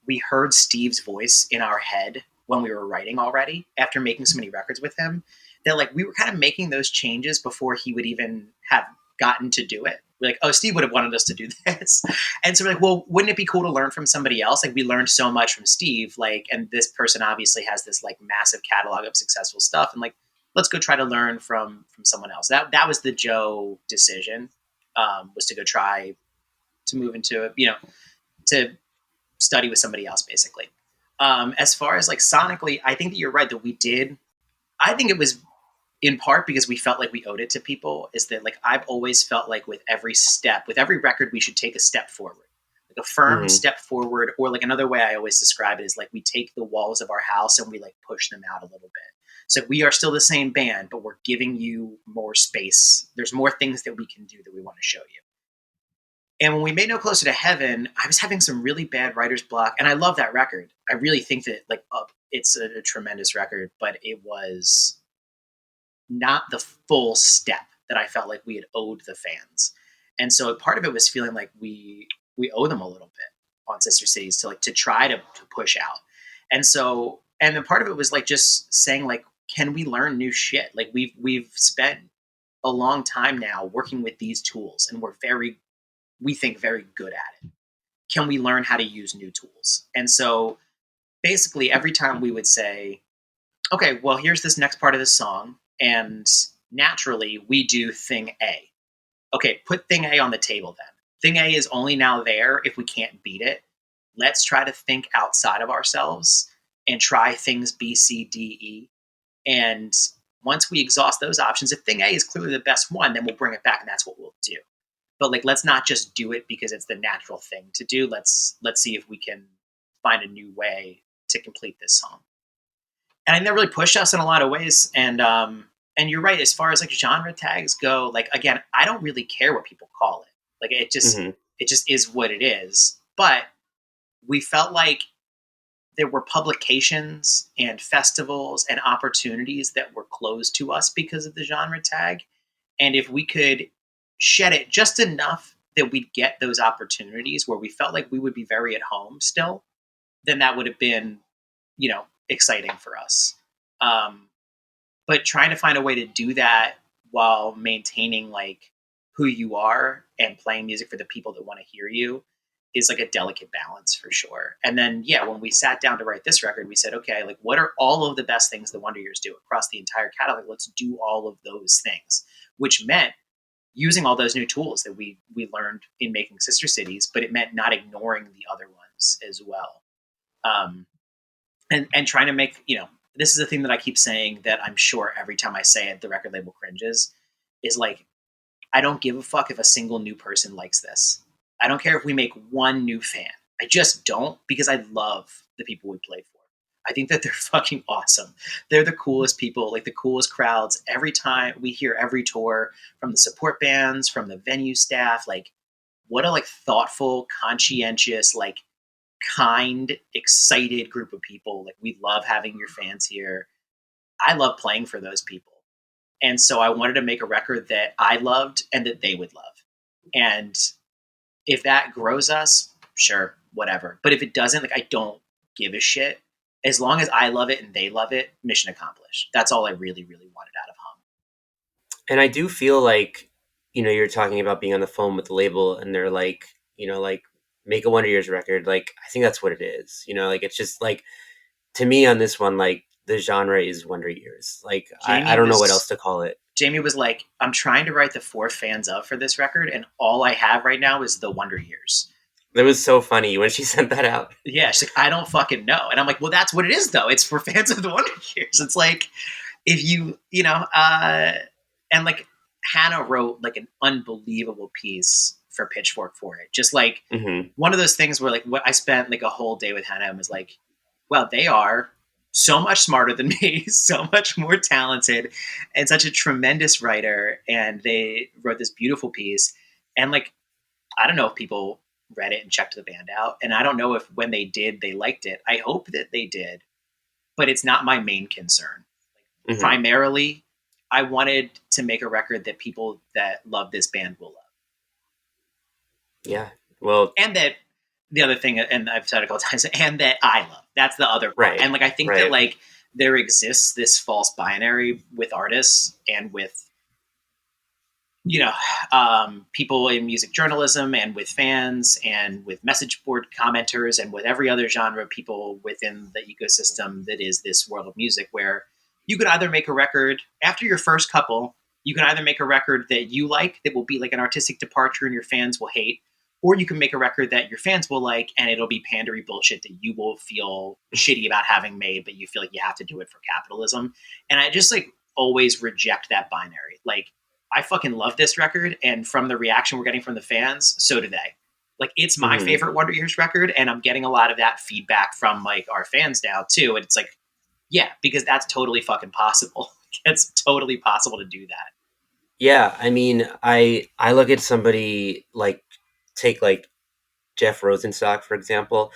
we heard Steve's voice in our head when we were writing already after making so many records with him, that like we were kind of making those changes before he would even have gotten to do it. We're like, oh, Steve would have wanted us to do this. And so we're like, well, wouldn't it be cool to learn from somebody else? Like we learned so much from Steve, like, and this person obviously has this like massive catalog of successful stuff. And like, let's go try to learn from someone else. That was the Joe decision, was to go try to move into it, to study with somebody else basically. As far as like sonically, I think that you're right that we did. I think it was in part because we felt like we owed it to people, is that like I've always felt like with every record, we should take a step forward, like a firm step forward. Or like another way I always describe it is like we take the walls of our house and we like push them out a little bit. So we are still the same band, but we're giving you more space. There's more things that we can do that we want to show you. And when we made No Closer to Heaven, I was having some really bad writer's block. And I love that record. I really think that like it's a tremendous record, but it was not the full step that I felt like we had owed the fans. And so part of it was feeling like we owe them a little bit on Sister Cities to try to push out. And so, and then part of it was like just saying like, can we learn new shit? Like we've spent a long time now working with these tools, and we think very good at it. Can we learn how to use new tools? And so basically every time we would say, okay, well, here's this next part of the song. And naturally we do thing A. Okay, put thing A on the table then. Thing A is only now there if we can't beat it. Let's try to think outside of ourselves and try things B, C, D, E. And once we exhaust those options, if thing A is clearly the best one, then we'll bring it back and that's what we'll do. But like, let's not just do it because it's the natural thing to do. Let's see if we can find a new way to complete this song. And I think that really pushed us in a lot of ways. And you're right, as far as like genre tags go, like again, I don't really care what people call it. Like it just is what it is. But we felt like there were publications and festivals and opportunities that were closed to us because of the genre tag. And if we could shed it just enough that we'd get those opportunities where we felt like we would be very at home still, then that would have been, exciting for us. But trying to find a way to do that while maintaining like who you are and playing music for the people that want to hear you is like a delicate balance for sure. And then, when we sat down to write this record, we said, okay, like what are all of the best things the Wonder Years do across the entire catalog? Let's do all of those things, which meant using all those new tools that we learned in making Sister Cities, but it meant not ignoring the other ones as well. And trying to make, this is a thing that I keep saying that I'm sure every time I say it, the record label cringes, is like, I don't give a fuck if a single new person likes this. I don't care if we make one new fan. I just don't, because I love the people we play for. I think that they're fucking awesome. They're the coolest people, like the coolest crowds. Every time we hear every tour from the support bands, from the venue staff, like what a like thoughtful, conscientious, like kind, excited group of people. Like we love having your fans here. I love playing for those people. And so I wanted to make a record that I loved and that they would love. And if that grows us, sure, whatever. But if it doesn't, like I don't give a shit. As long as I love it and they love it, mission accomplished. That's all I really, really wanted out of Hum. And I do feel like, you're talking about being on the phone with the label and they're like, like make a Wonder Years record. Like, I think that's what it is. Like, it's just like, to me on this one, like the genre is Wonder Years. Like, I Jamie don't know what else was to call it. Jamie was like, I'm trying to write the four fans of for this record, and all I have right now is the Wonder Years. It was so funny when she sent that out. Yeah, she's like, I don't fucking know. And I'm like, well, that's what it is, though. It's for fans of the Wonder Years. It's like, if and like Hannah wrote like an unbelievable piece for Pitchfork for it. Just like one of those things where like what I spent like a whole day with Hannah and was like, well, they are so much smarter than me, so much more talented, and such a tremendous writer. And they wrote this beautiful piece. And like, I don't know if people read it and checked the band out. And I don't know if when they did, they liked it. I hope that they did, but it's not my main concern. Primarily, I wanted to make a record that people that love this band will love. Yeah. Well, and that the other thing, and I've said it a couple times, and that I love. That's the other part. Right. And like, I think that like there exists this false binary with artists and with, people in music journalism and with fans and with message board commenters and with every other genre of people within the ecosystem that is this world of music, where you could either make a record after your first couple, you can either make a record that you like that will be like an artistic departure and your fans will hate, or you can make a record that your fans will like and it'll be pandery bullshit that you will feel shitty about having made, but you feel like you have to do it for capitalism. And I just like always reject that binary. Like, I fucking love this record, and from the reaction we're getting from the fans, so do they. Like, it's my favorite Wonder Years record, and I'm getting a lot of that feedback from like our fans now too. And it's like, yeah, because that's totally fucking possible. It's totally possible to do that. Yeah, I mean, I look at somebody like, take like Jeff Rosenstock, for example.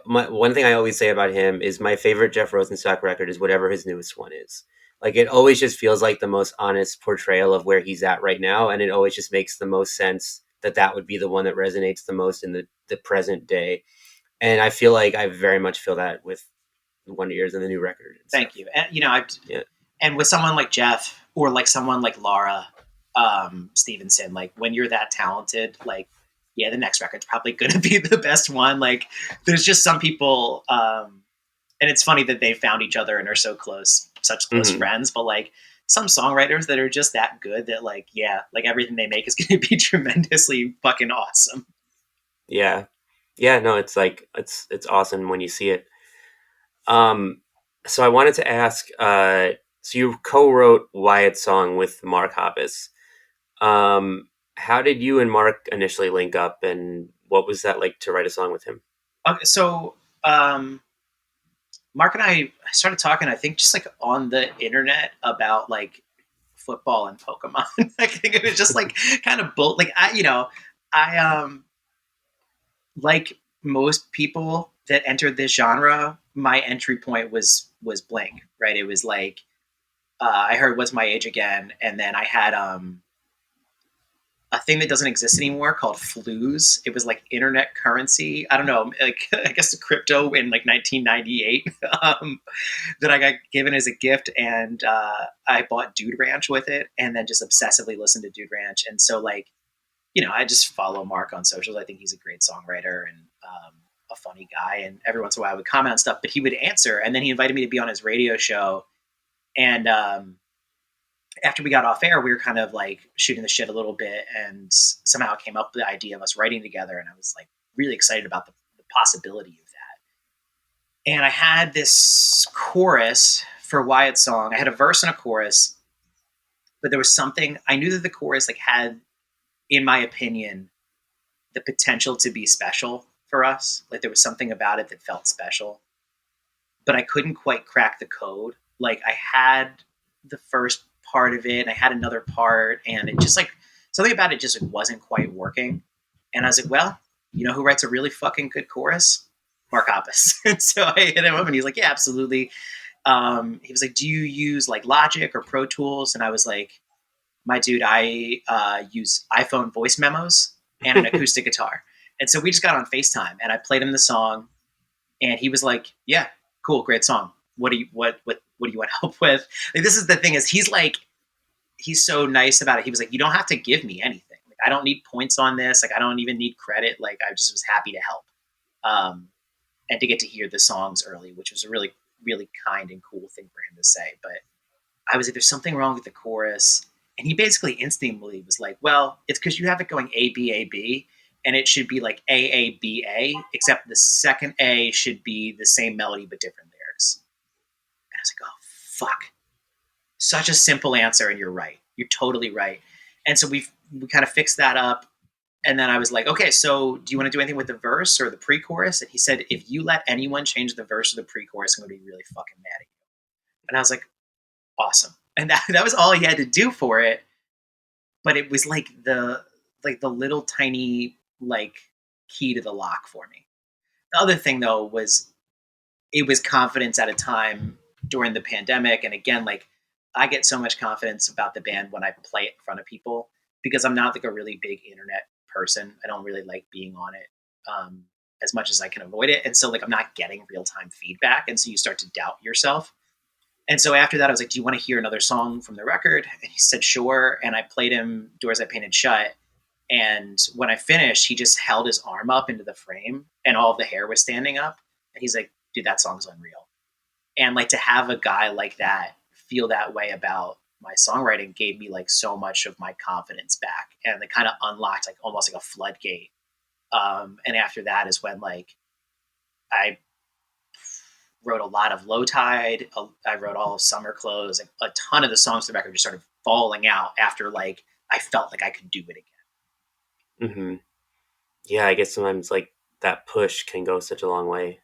One thing I always say about him is my favorite Jeff Rosenstock record is whatever his newest one is. Like, it always just feels like the most honest portrayal of where he's at right now, and it always just makes the most sense that would be the one that resonates the most in the present day. And I feel like I very much feel that with Wonder Years and the new record. Thank you. And and with someone like Jeff or like someone like Laura Stevenson, like when you're that talented, like, yeah, the next record's probably going to be the best one. Like, there's just some people, and it's funny that they found each other and are so close, such close friends, but like some songwriters that are just that good that like, yeah, like everything they make is going to be tremendously fucking awesome. Yeah. Yeah. No, it's like, it's awesome when you see it. So I wanted to ask, so you co-wrote Wyatt's song with Mark Hoppus. How did you and Mark initially link up, and what was that like to write a song with him? Okay, so Mark and I started talking, I think, just like on the internet about like football and Pokemon. I think it was just like kind of like I like most people that entered this genre, my entry point was Blink, right? It was like I heard What's My Age Again, and then I had a thing that doesn't exist anymore called Flues. It was like internet currency. I don't know, like I guess the crypto in like 1998 that I got given as a gift, and I bought Dude Ranch with it, and then just obsessively listened to Dude Ranch. And so like, I just follow Mark on socials. I think he's a great songwriter and a funny guy. And every once in a while I would comment on stuff, but he would answer. And then he invited me to be on his radio show. And after we got off air, we were kind of like shooting the shit a little bit, and somehow it came up with the idea of us writing together. And I was like really excited about the possibility of that. And I had this chorus for Wyatt's song. I had a verse and a chorus, but there was something, I knew that the chorus like had, in my opinion, the potential to be special for us. Like there was something about it that felt special, but I couldn't quite crack the code. Like I had the first part of it, and I had another part, and it just like something about it just wasn't quite working. And I was like, well, you know who writes a really fucking good chorus? Mark Hoppus. And so I hit him up, and he's like, yeah, absolutely. He was like, do you use like Logic or Pro Tools? And I was like, my dude, I use iPhone voice memos and an acoustic guitar. And so we just got on FaceTime, and I played him the song, and he was like, yeah, cool, great song. What do you want help with? Like, this is the thing, is he's so nice about it. He was like, you don't have to give me anything. Like, I don't need points on this. Like, I don't even need credit. Like, I just was happy to help. And to get to hear the songs early, which was a really, really kind and cool thing for him to say. But I was like, there's something wrong with the chorus. And he basically instantly was like, well, it's because you have it going A, B, A, B. And it should be like A, B, A, except the second A should be the same melody but different lyrics. And I was like, oh, fuck. Such a simple answer, and you're right. You're totally right. And so we kind of fixed that up. And then I was like, okay, so do you want to do anything with the verse or the pre-chorus? And he said, if you let anyone change the verse or the pre-chorus, I'm going to be really fucking mad at you. And I was like, awesome. And that was all he had to do for it. But it was like the little tiny like key to the lock for me. The other thing though was it was confidence at a time during the pandemic. And again, like I get so much confidence about the band when I play it in front of people because I'm not like a really big internet person. I don't really like being on it as much as I can avoid it. And so like I'm not getting real-time feedback. And so you start to doubt yourself. And so after that, I was like, do you want to hear another song from the record? And he said, sure. And I played him Doors I Painted Shut. And when I finished, he just held his arm up into the frame and all of the hair was standing up. And he's like, dude, that song's unreal. And like to have a guy like that feel that way about my songwriting gave me like so much of my confidence back. And it kind of unlocked like almost like a floodgate. And after that is when like I wrote a lot of Low Tide. I wrote all of Summer Clothes. Like, a ton of the songs to the record just started falling out after like I felt like I could do it again. Mm-hmm. Yeah, I guess sometimes like that push can go such a long way.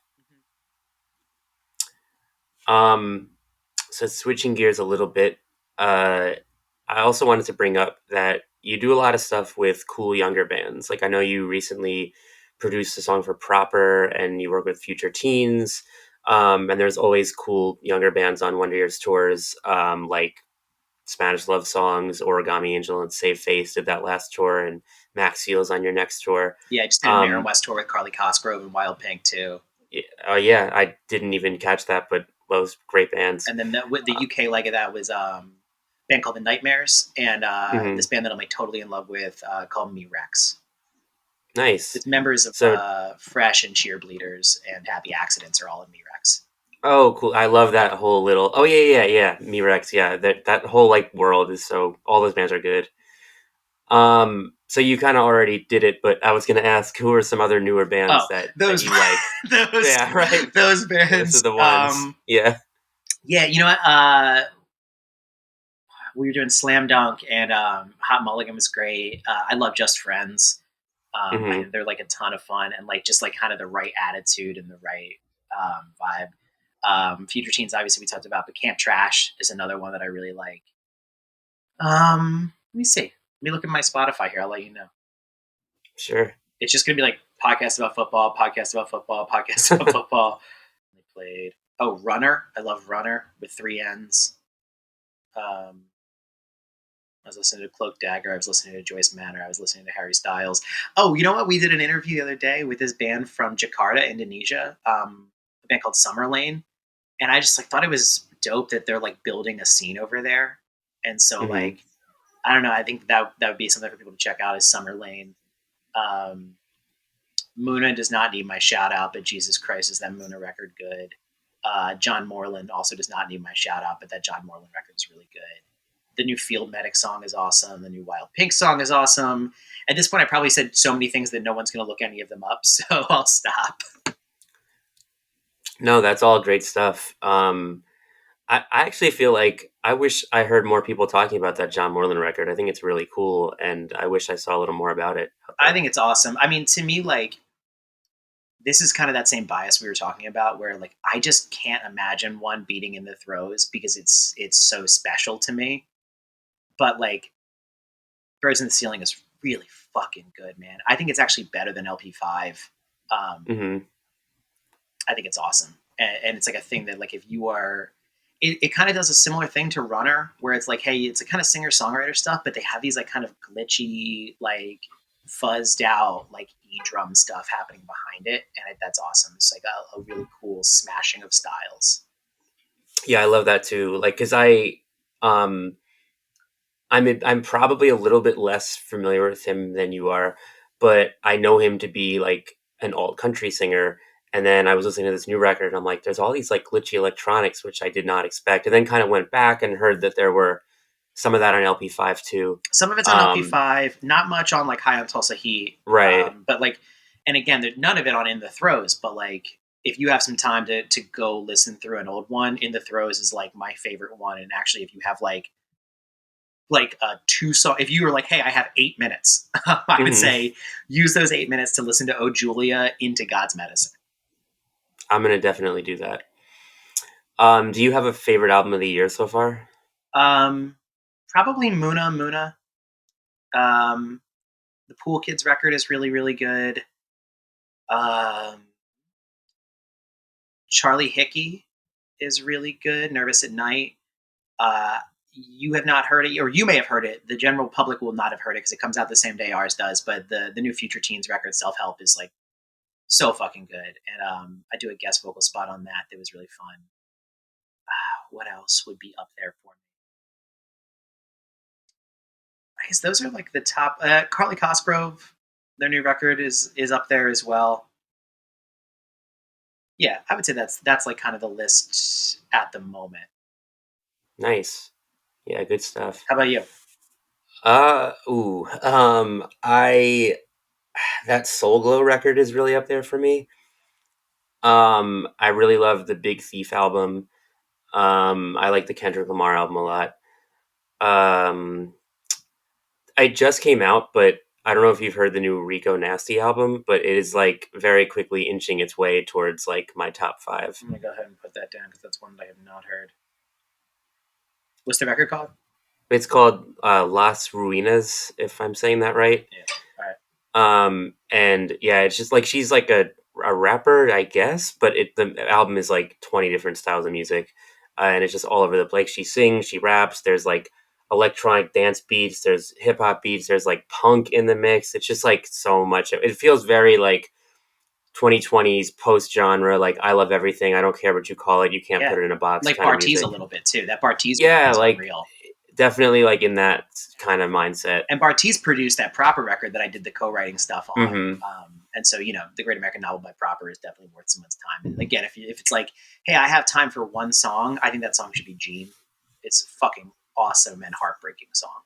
So switching gears a little bit, I also wanted to bring up that you do a lot of stuff with cool younger bands. Like I know you recently produced a song for Proper and you work with Future Teens. And there's always cool younger bands on one of your tours, like Spanish Love Songs, Origami Angel, and Save Face did that last tour, and Max Seal's on your next tour. Yeah, I just did a Maren West tour with Carly Cosgrove and Wild Pink too. Yeah, I didn't even catch that, but those great bands. And then the UK leg of that was a band called The Nightmares, and this band that I'm like totally in love with called Me Rex. Nice. It's members of Fresh and Cheerbleeders and Happy Accidents are all in Me Rex. Oh, cool. I love that whole little... Oh, yeah. Me Rex, yeah. That whole, like, world is so... All those bands are good. So you kind of already did it, but I was going to ask, who are some other newer bands that you like? Yeah, right. Those bands. Those are the ones. Yeah. Yeah, you know what? We were doing Slam Dunk, and Hot Mulligan was great. I love Just Friends. They're like a ton of fun, and like just like kind of the right attitude and the right vibe. Future Teens, obviously we talked about, but Camp Trash is another one that I really like. Let me see. Let me look at my Spotify here. I'll let you know. Sure. It's just gonna be like podcast about football, podcast about football, podcast about football. They played Runner. I love Runner with 3 N's. I was listening to Cloak Dagger. I was listening to Joyce Manor. I was listening to Harry Styles. Oh, you know what? We did an interview the other day with this band from Jakarta, Indonesia, a band called Summer Lane. And I just like thought it was dope that they're like building a scene over there. And so like, I don't know. I think that would be something for people to check out is Summer Lane. Muna does not need my shout out, but Jesus Christ, is that Muna record good? John Moreland also does not need my shout out, but that John Moreland record is really good. The new Field Medic song is awesome. The new Wild Pink song is awesome. At this point, I probably said so many things that no one's going to look any of them up, so I'll stop. No, that's all great stuff. I actually feel like I wish I heard more people talking about that John Moreland record. I think it's really cool, and I wish I saw a little more about it. I think it's awesome. I mean, to me, like, this is kind of that same bias we were talking about where, like, I just can't imagine one beating in the throes because it's so special to me. But like, Birds in the Ceiling is really fucking good, man. I think it's actually better than LP5. I think it's awesome, and it's like a thing that like if you are, it kind of does a similar thing to Runner, where it's like, hey, it's a kind of singer songwriter stuff, but they have these like kind of glitchy, like fuzzed out, like drum stuff happening behind it, and that's awesome. It's like a really cool smashing of styles. Yeah, I love that too. Like, because I'm probably a little bit less familiar with him than you are, but I know him to be like an alt country singer, And then I was listening to this new record, and I'm like, there's all these like glitchy electronics, which I did not expect. And then kind of went back and heard that there were some of that on LP5 too. Some of it's on LP5, not much on like High on Tulsa Heat. Right. But like, and again, there's none of it on In the Throes, but like, if you have some time to go listen through an old one, In the Throes is like my favorite one. And actually, if you have like two song, if you were like, hey, I have 8 minutes, I would say use those 8 minutes to listen to Oh Julia into God's Medicine. I'm going to definitely do that. Do you have a favorite album of the year so far? Probably Muna. The Pool Kids record is really, really good. Charlie Hickey is really good. Nervous at Night. You have not heard it, or you may have heard it. The general public will not have heard it because it comes out the same day ours does. But the new Future Teens record, Self Help, is like so fucking good. And I do a guest vocal spot on that. That was really fun. What else would be up there for me? I guess those are like the top. Carly Cosgrove, their new record is up there as well. Yeah, I would say that's like kind of the list at the moment. Nice. Yeah, good stuff. How about you? That Soul Glow record is really up there for me. I really love the Big Thief album. I like the Kendrick Lamar album a lot. It just came out, but I don't know if you've heard the new Rico Nasty album, but it is like very quickly inching its way towards like my top 5. I'm gonna go ahead and put that down because that's one that I have not heard. What's the record called? It's called Las Ruinas, if I'm saying that right. Yeah. All right. And yeah, it's just like she's like a rapper, I guess, but the album is like 20 different styles of music, and it's just all over the place. She sings, she raps. There's like electronic dance beats. There's hip hop beats. There's like punk in the mix. It's just like so much. It feels very like 2020s post genre. Like I love everything. I don't care what you call it. You can't put it in a box. Like Bartees a little bit too. That Bartees, is like unreal. Definitely like in that kind of mindset. And Bartees produced that Proper record that I did the co-writing stuff on. And so, The Great American Novel by Proper is definitely worth someone's time. And again, if it's like, hey, I have time for one song, I think that song should be Gene. It's a fucking awesome and heartbreaking song.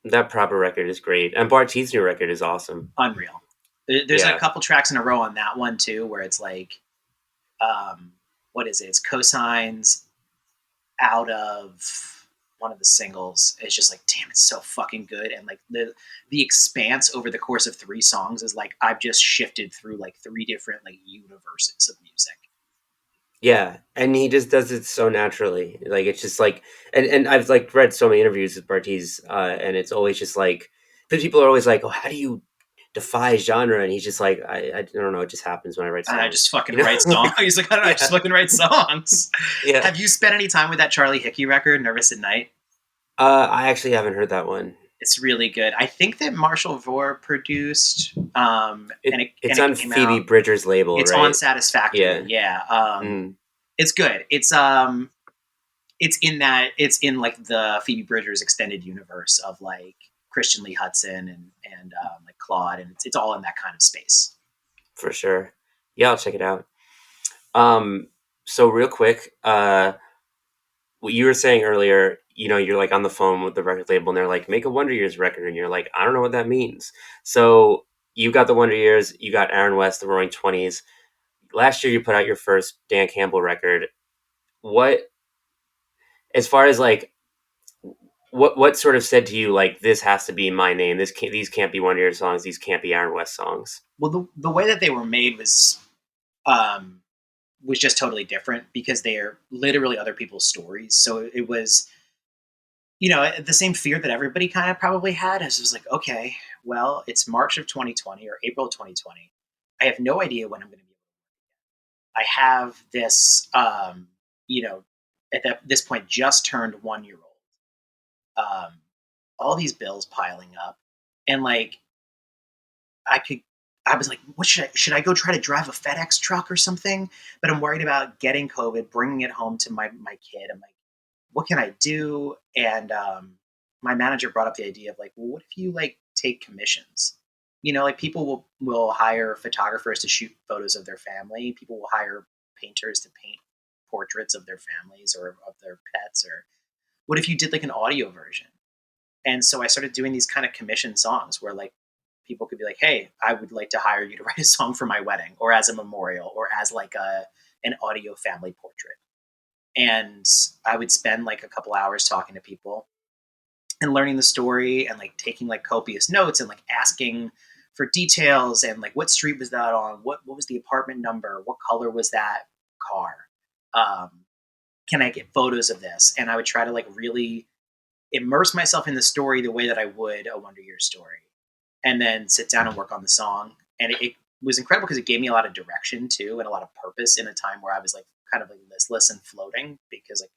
That Proper record is great. And Bartees' new record is awesome. Unreal. There's a couple tracks in a row on that one too, where it's like, what is it? It's cosigns out of one of the singles. It's just like, damn, it's so fucking good. And like the expanse over the course of 3 songs is like, I've just shifted through like 3 different like universes of music. Yeah. And he just does it so naturally. Like, it's just like, and I've like read so many interviews with Bartees, and it's always just like, because people are always like, oh, how do you defy genre? And he's just like, I don't know. It just happens when I write songs. I just fucking write songs. He's like, I don't know. I just fucking write songs. Yeah. Have you spent any time with that Charlie Hickey record, Nervous at Night? I actually haven't heard that one. It's really good. I think that Marshall Vore produced. It's on Phoebe Bridgers' label. It's right? on Satisfactory. Yeah. It's good. It's in like the Phoebe Bridgers extended universe of like Christian Lee Hudson and like Claude, and it's all in that kind of space. For sure. Yeah, I'll check it out. So real quick, what you were saying earlier, you're like on the phone with the record label and they're like, make a Wonder Years record. And you're like, I don't know what that means. So you got the Wonder Years, you got Aaron West, the Roaring 20s. Last year you put out your first Dan Campbell record. As far as like, what sort of said to you, like, this has to be my name. These can't be Wonder Years songs. These can't be Aaron West songs. Well, the way that they were made was just totally different because they are literally other people's stories. So it was, the same fear that everybody kind of probably had. As it was like, okay, well, it's March of 2020 or April of 2020. I have no idea when I'm going to be. I have this, at this point, just turned 1-year-old. All these bills piling up, and like, I was like, what should I go try to drive a FedEx truck or something? But I'm worried about getting COVID, bringing it home to my kid. I'm like, what can I do? And my manager brought up the idea of like, well, what if you like take commissions? like people will hire photographers to shoot photos of their family. People will hire painters to paint portraits of their families or of their pets. Or what if you did like an audio version? And so I started doing these kind of commission songs where like people could be like, hey, I would like to hire you to write a song for my wedding or as a memorial or as like an audio family portrait. And I would spend like a couple hours talking to people and learning the story and like taking like copious notes and like asking for details and like what street was that on? What was the apartment number? What color was that car? Can I get photos of this? And I would try to like really immerse myself in the story the way that I would a Wonder Years story, and then sit down and work on the song. And it was incredible because it gave me a lot of direction too and a lot of purpose in a time where I was like kind of like listless and floating, because like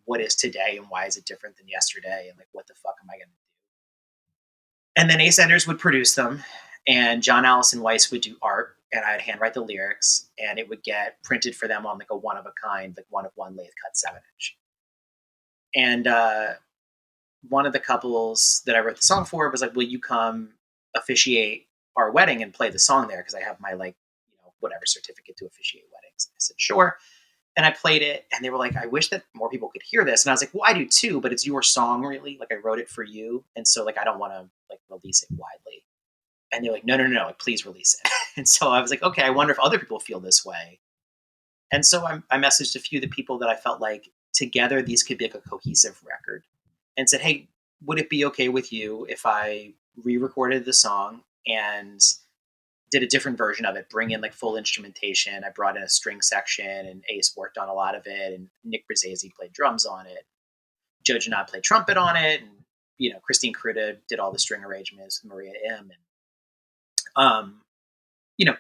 what is today and why is it different than yesterday, and like what the fuck am I going to do? And then Ace Enders would produce them, and John Allison Weiss would do art, and I'd handwrite the lyrics, and it would get printed for them on like a one of a kind, like 1 of 1 lathe cut 7-inch. And one of the couples that I wrote the song for was like, will you come officiate our wedding and play the song there? Because I have my like, whatever certificate to officiate weddings. And I said, sure. And I played it, and they were like, I wish that more people could hear this. And I was like, well, I do too, but it's your song, really. Like I wrote it for you. And so like, I don't want to like release it widely. And they're like, no, like, please release it. And so I was like, okay, I wonder if other people feel this way. And so I messaged a few of the people that I felt like together these could be like a cohesive record, and said, hey, would it be okay with you if I re-recorded the song and did a different version of it, bring in like full instrumentation? I brought in a string section, and Ace worked on a lot of it, and Nick Brzezzi played drums on it. Joe Janot played trumpet on it, and Christine Carruta did all the string arrangements with Maria M. And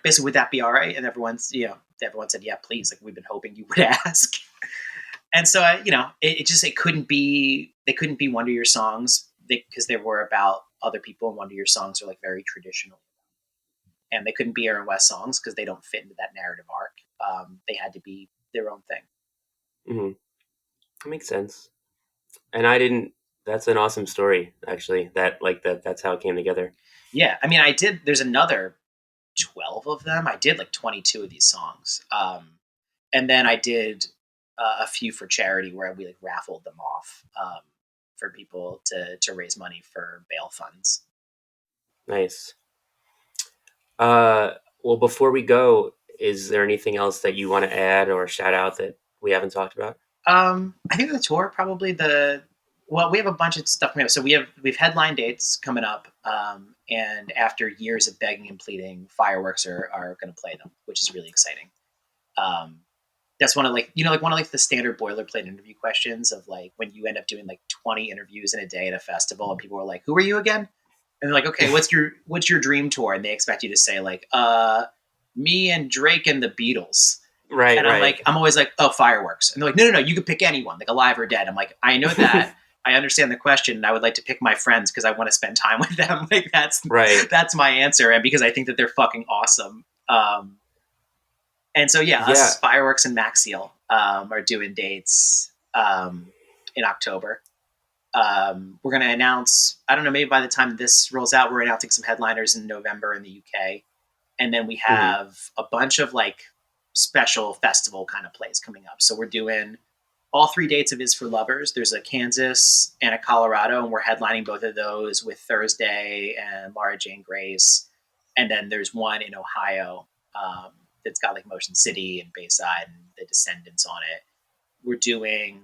basically, would that be all right? And everyone said, yeah, please. Like, we've been hoping you would ask. And so they couldn't be Wonder Year songs because they were about other people, and Wonder Year songs are like very traditional. And they couldn't be Aaron West songs because they don't fit into that narrative arc. They had to be their own thing. Mm-hmm. That makes sense. And that's an awesome story, actually, that's how it came together. Yeah. I mean, there's another 12 of them. I did like 22 of these songs. And then I did a few for charity where we like raffled them off for people to raise money for bail funds. Nice. Well, before we go, is there anything else that you want to add or shout out that we haven't talked about? I think the tour, probably we have a bunch of stuff coming up. So we've headline dates coming up. And after years of begging and pleading, Fireworks are going to play them, which is really exciting. That's one of the standard boilerplate interview questions of like when you end up doing like 20 interviews in a day at a festival, and people are like, who are you again? And they're like, okay, what's your dream tour? And they expect you to say like, me and Drake and the Beatles. Right. And right. I'm always like, oh, Fireworks. And they're like, no, you could pick anyone, like alive or dead. I'm like, I know that. I understand the question, and I would like to pick my friends because I want to spend time with them. Like that's my answer. And because I think that they're fucking awesome. And so, us, Fireworks, and Maxiel are doing dates in October. We're going to announce, I don't know, maybe by the time this rolls out, we're announcing some headliners in November in the UK. And then we have a bunch of like special festival kind of plays coming up. So we're doing all 3 dates of Is for Lovers. There's a Kansas and a Colorado, and we're headlining both of those with Thursday and Laura Jane Grace. And then there's one in Ohio that's got like Motion City and Bayside and The Descendants on it. We're doing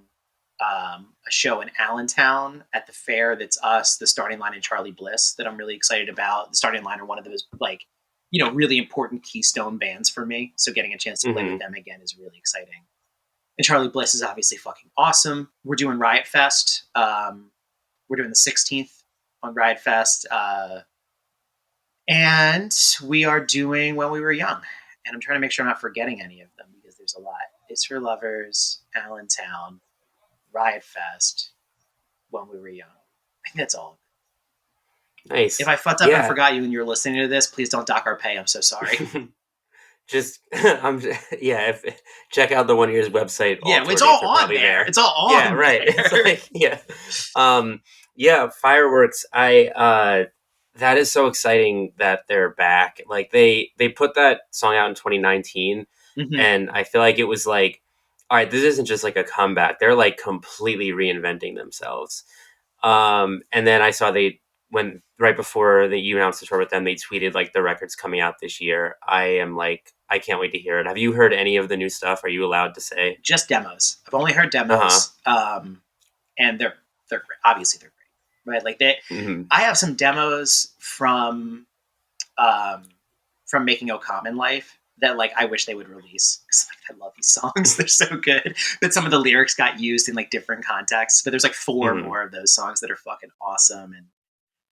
a show in Allentown at the fair that's us, the Starting Line, and Charlie Bliss that I'm really excited about. The Starting Line are one of those like, really important keystone bands for me. So getting a chance to play with them again is really exciting. And Charlie Bliss is obviously fucking awesome. We're doing Riot Fest. We're doing the 16th on Riot Fest. And we are doing When We Were Young. And I'm trying to make sure I'm not forgetting any of them because there's a lot. It's for Lovers, Allentown, Riot Fest, When We Were Young. I think that's all. Nice. If I fucked up and forgot you and you're listening to this, please don't dock our pay. I'm so sorry. Just, check out the One Year's website. It's all on there. It's all on there. It's like, Fireworks. That is so exciting that they're back. Like they put that song out in 2019, Mm-hmm. and I feel like it was like, all right, this isn't just like a comeback. They're like completely reinventing themselves. And then I saw when right before that you announced the tour with them, they tweeted like the record's coming out this year. I am like, I can't wait to hear it. Have you heard any of the new stuff? Are you allowed to say? Just demos. I've only heard Uh huh. demos, and they're great. Obviously, they're great, right? Like Mm-hmm. I have some demos um, from Making O Common Life that like I wish they would release because like I love these songs. They're so good. But some of the lyrics got used in like different contexts. But there's like 4 Mm-hmm. more of those songs that are fucking awesome. And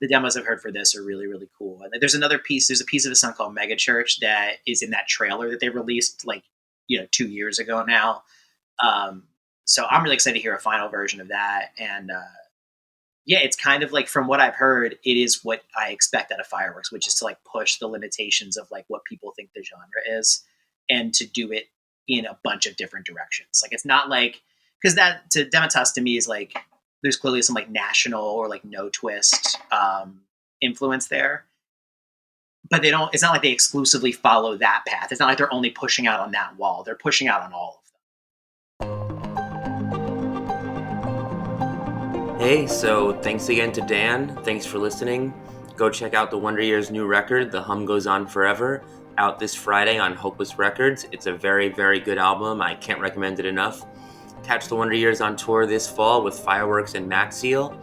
the demos I've heard for this are really, really cool. And there's another piece. There's a piece of a song called Mega Church that is in that trailer that they released like 2 years ago now. So I'm really excited to hear a final version of that. And yeah, it's kind of like from what I've heard, it is what I expect out of Fireworks, which is to like push the limitations of like what people think the genre is, and to do it in a bunch of different directions. Like it's not like because that to Dematas to me is like there's clearly some like national or like no twist influence there, but they don't. It's not like they exclusively follow that path. It's not like they're only pushing out on that wall. They're pushing out on all of them. Hey, so thanks again to Dan. Thanks for listening. Go check out the Wonder Years' new record, The Hum Goes On Forever, out this Friday on Hopeless Records. It's a very, very good album. I can't recommend it enough. Catch the Wonder Years on tour this fall with Fireworks and Max Seal.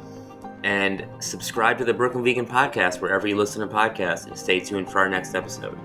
And subscribe to the Brooklyn Vegan podcast wherever you listen to podcasts, and stay tuned for our next episode.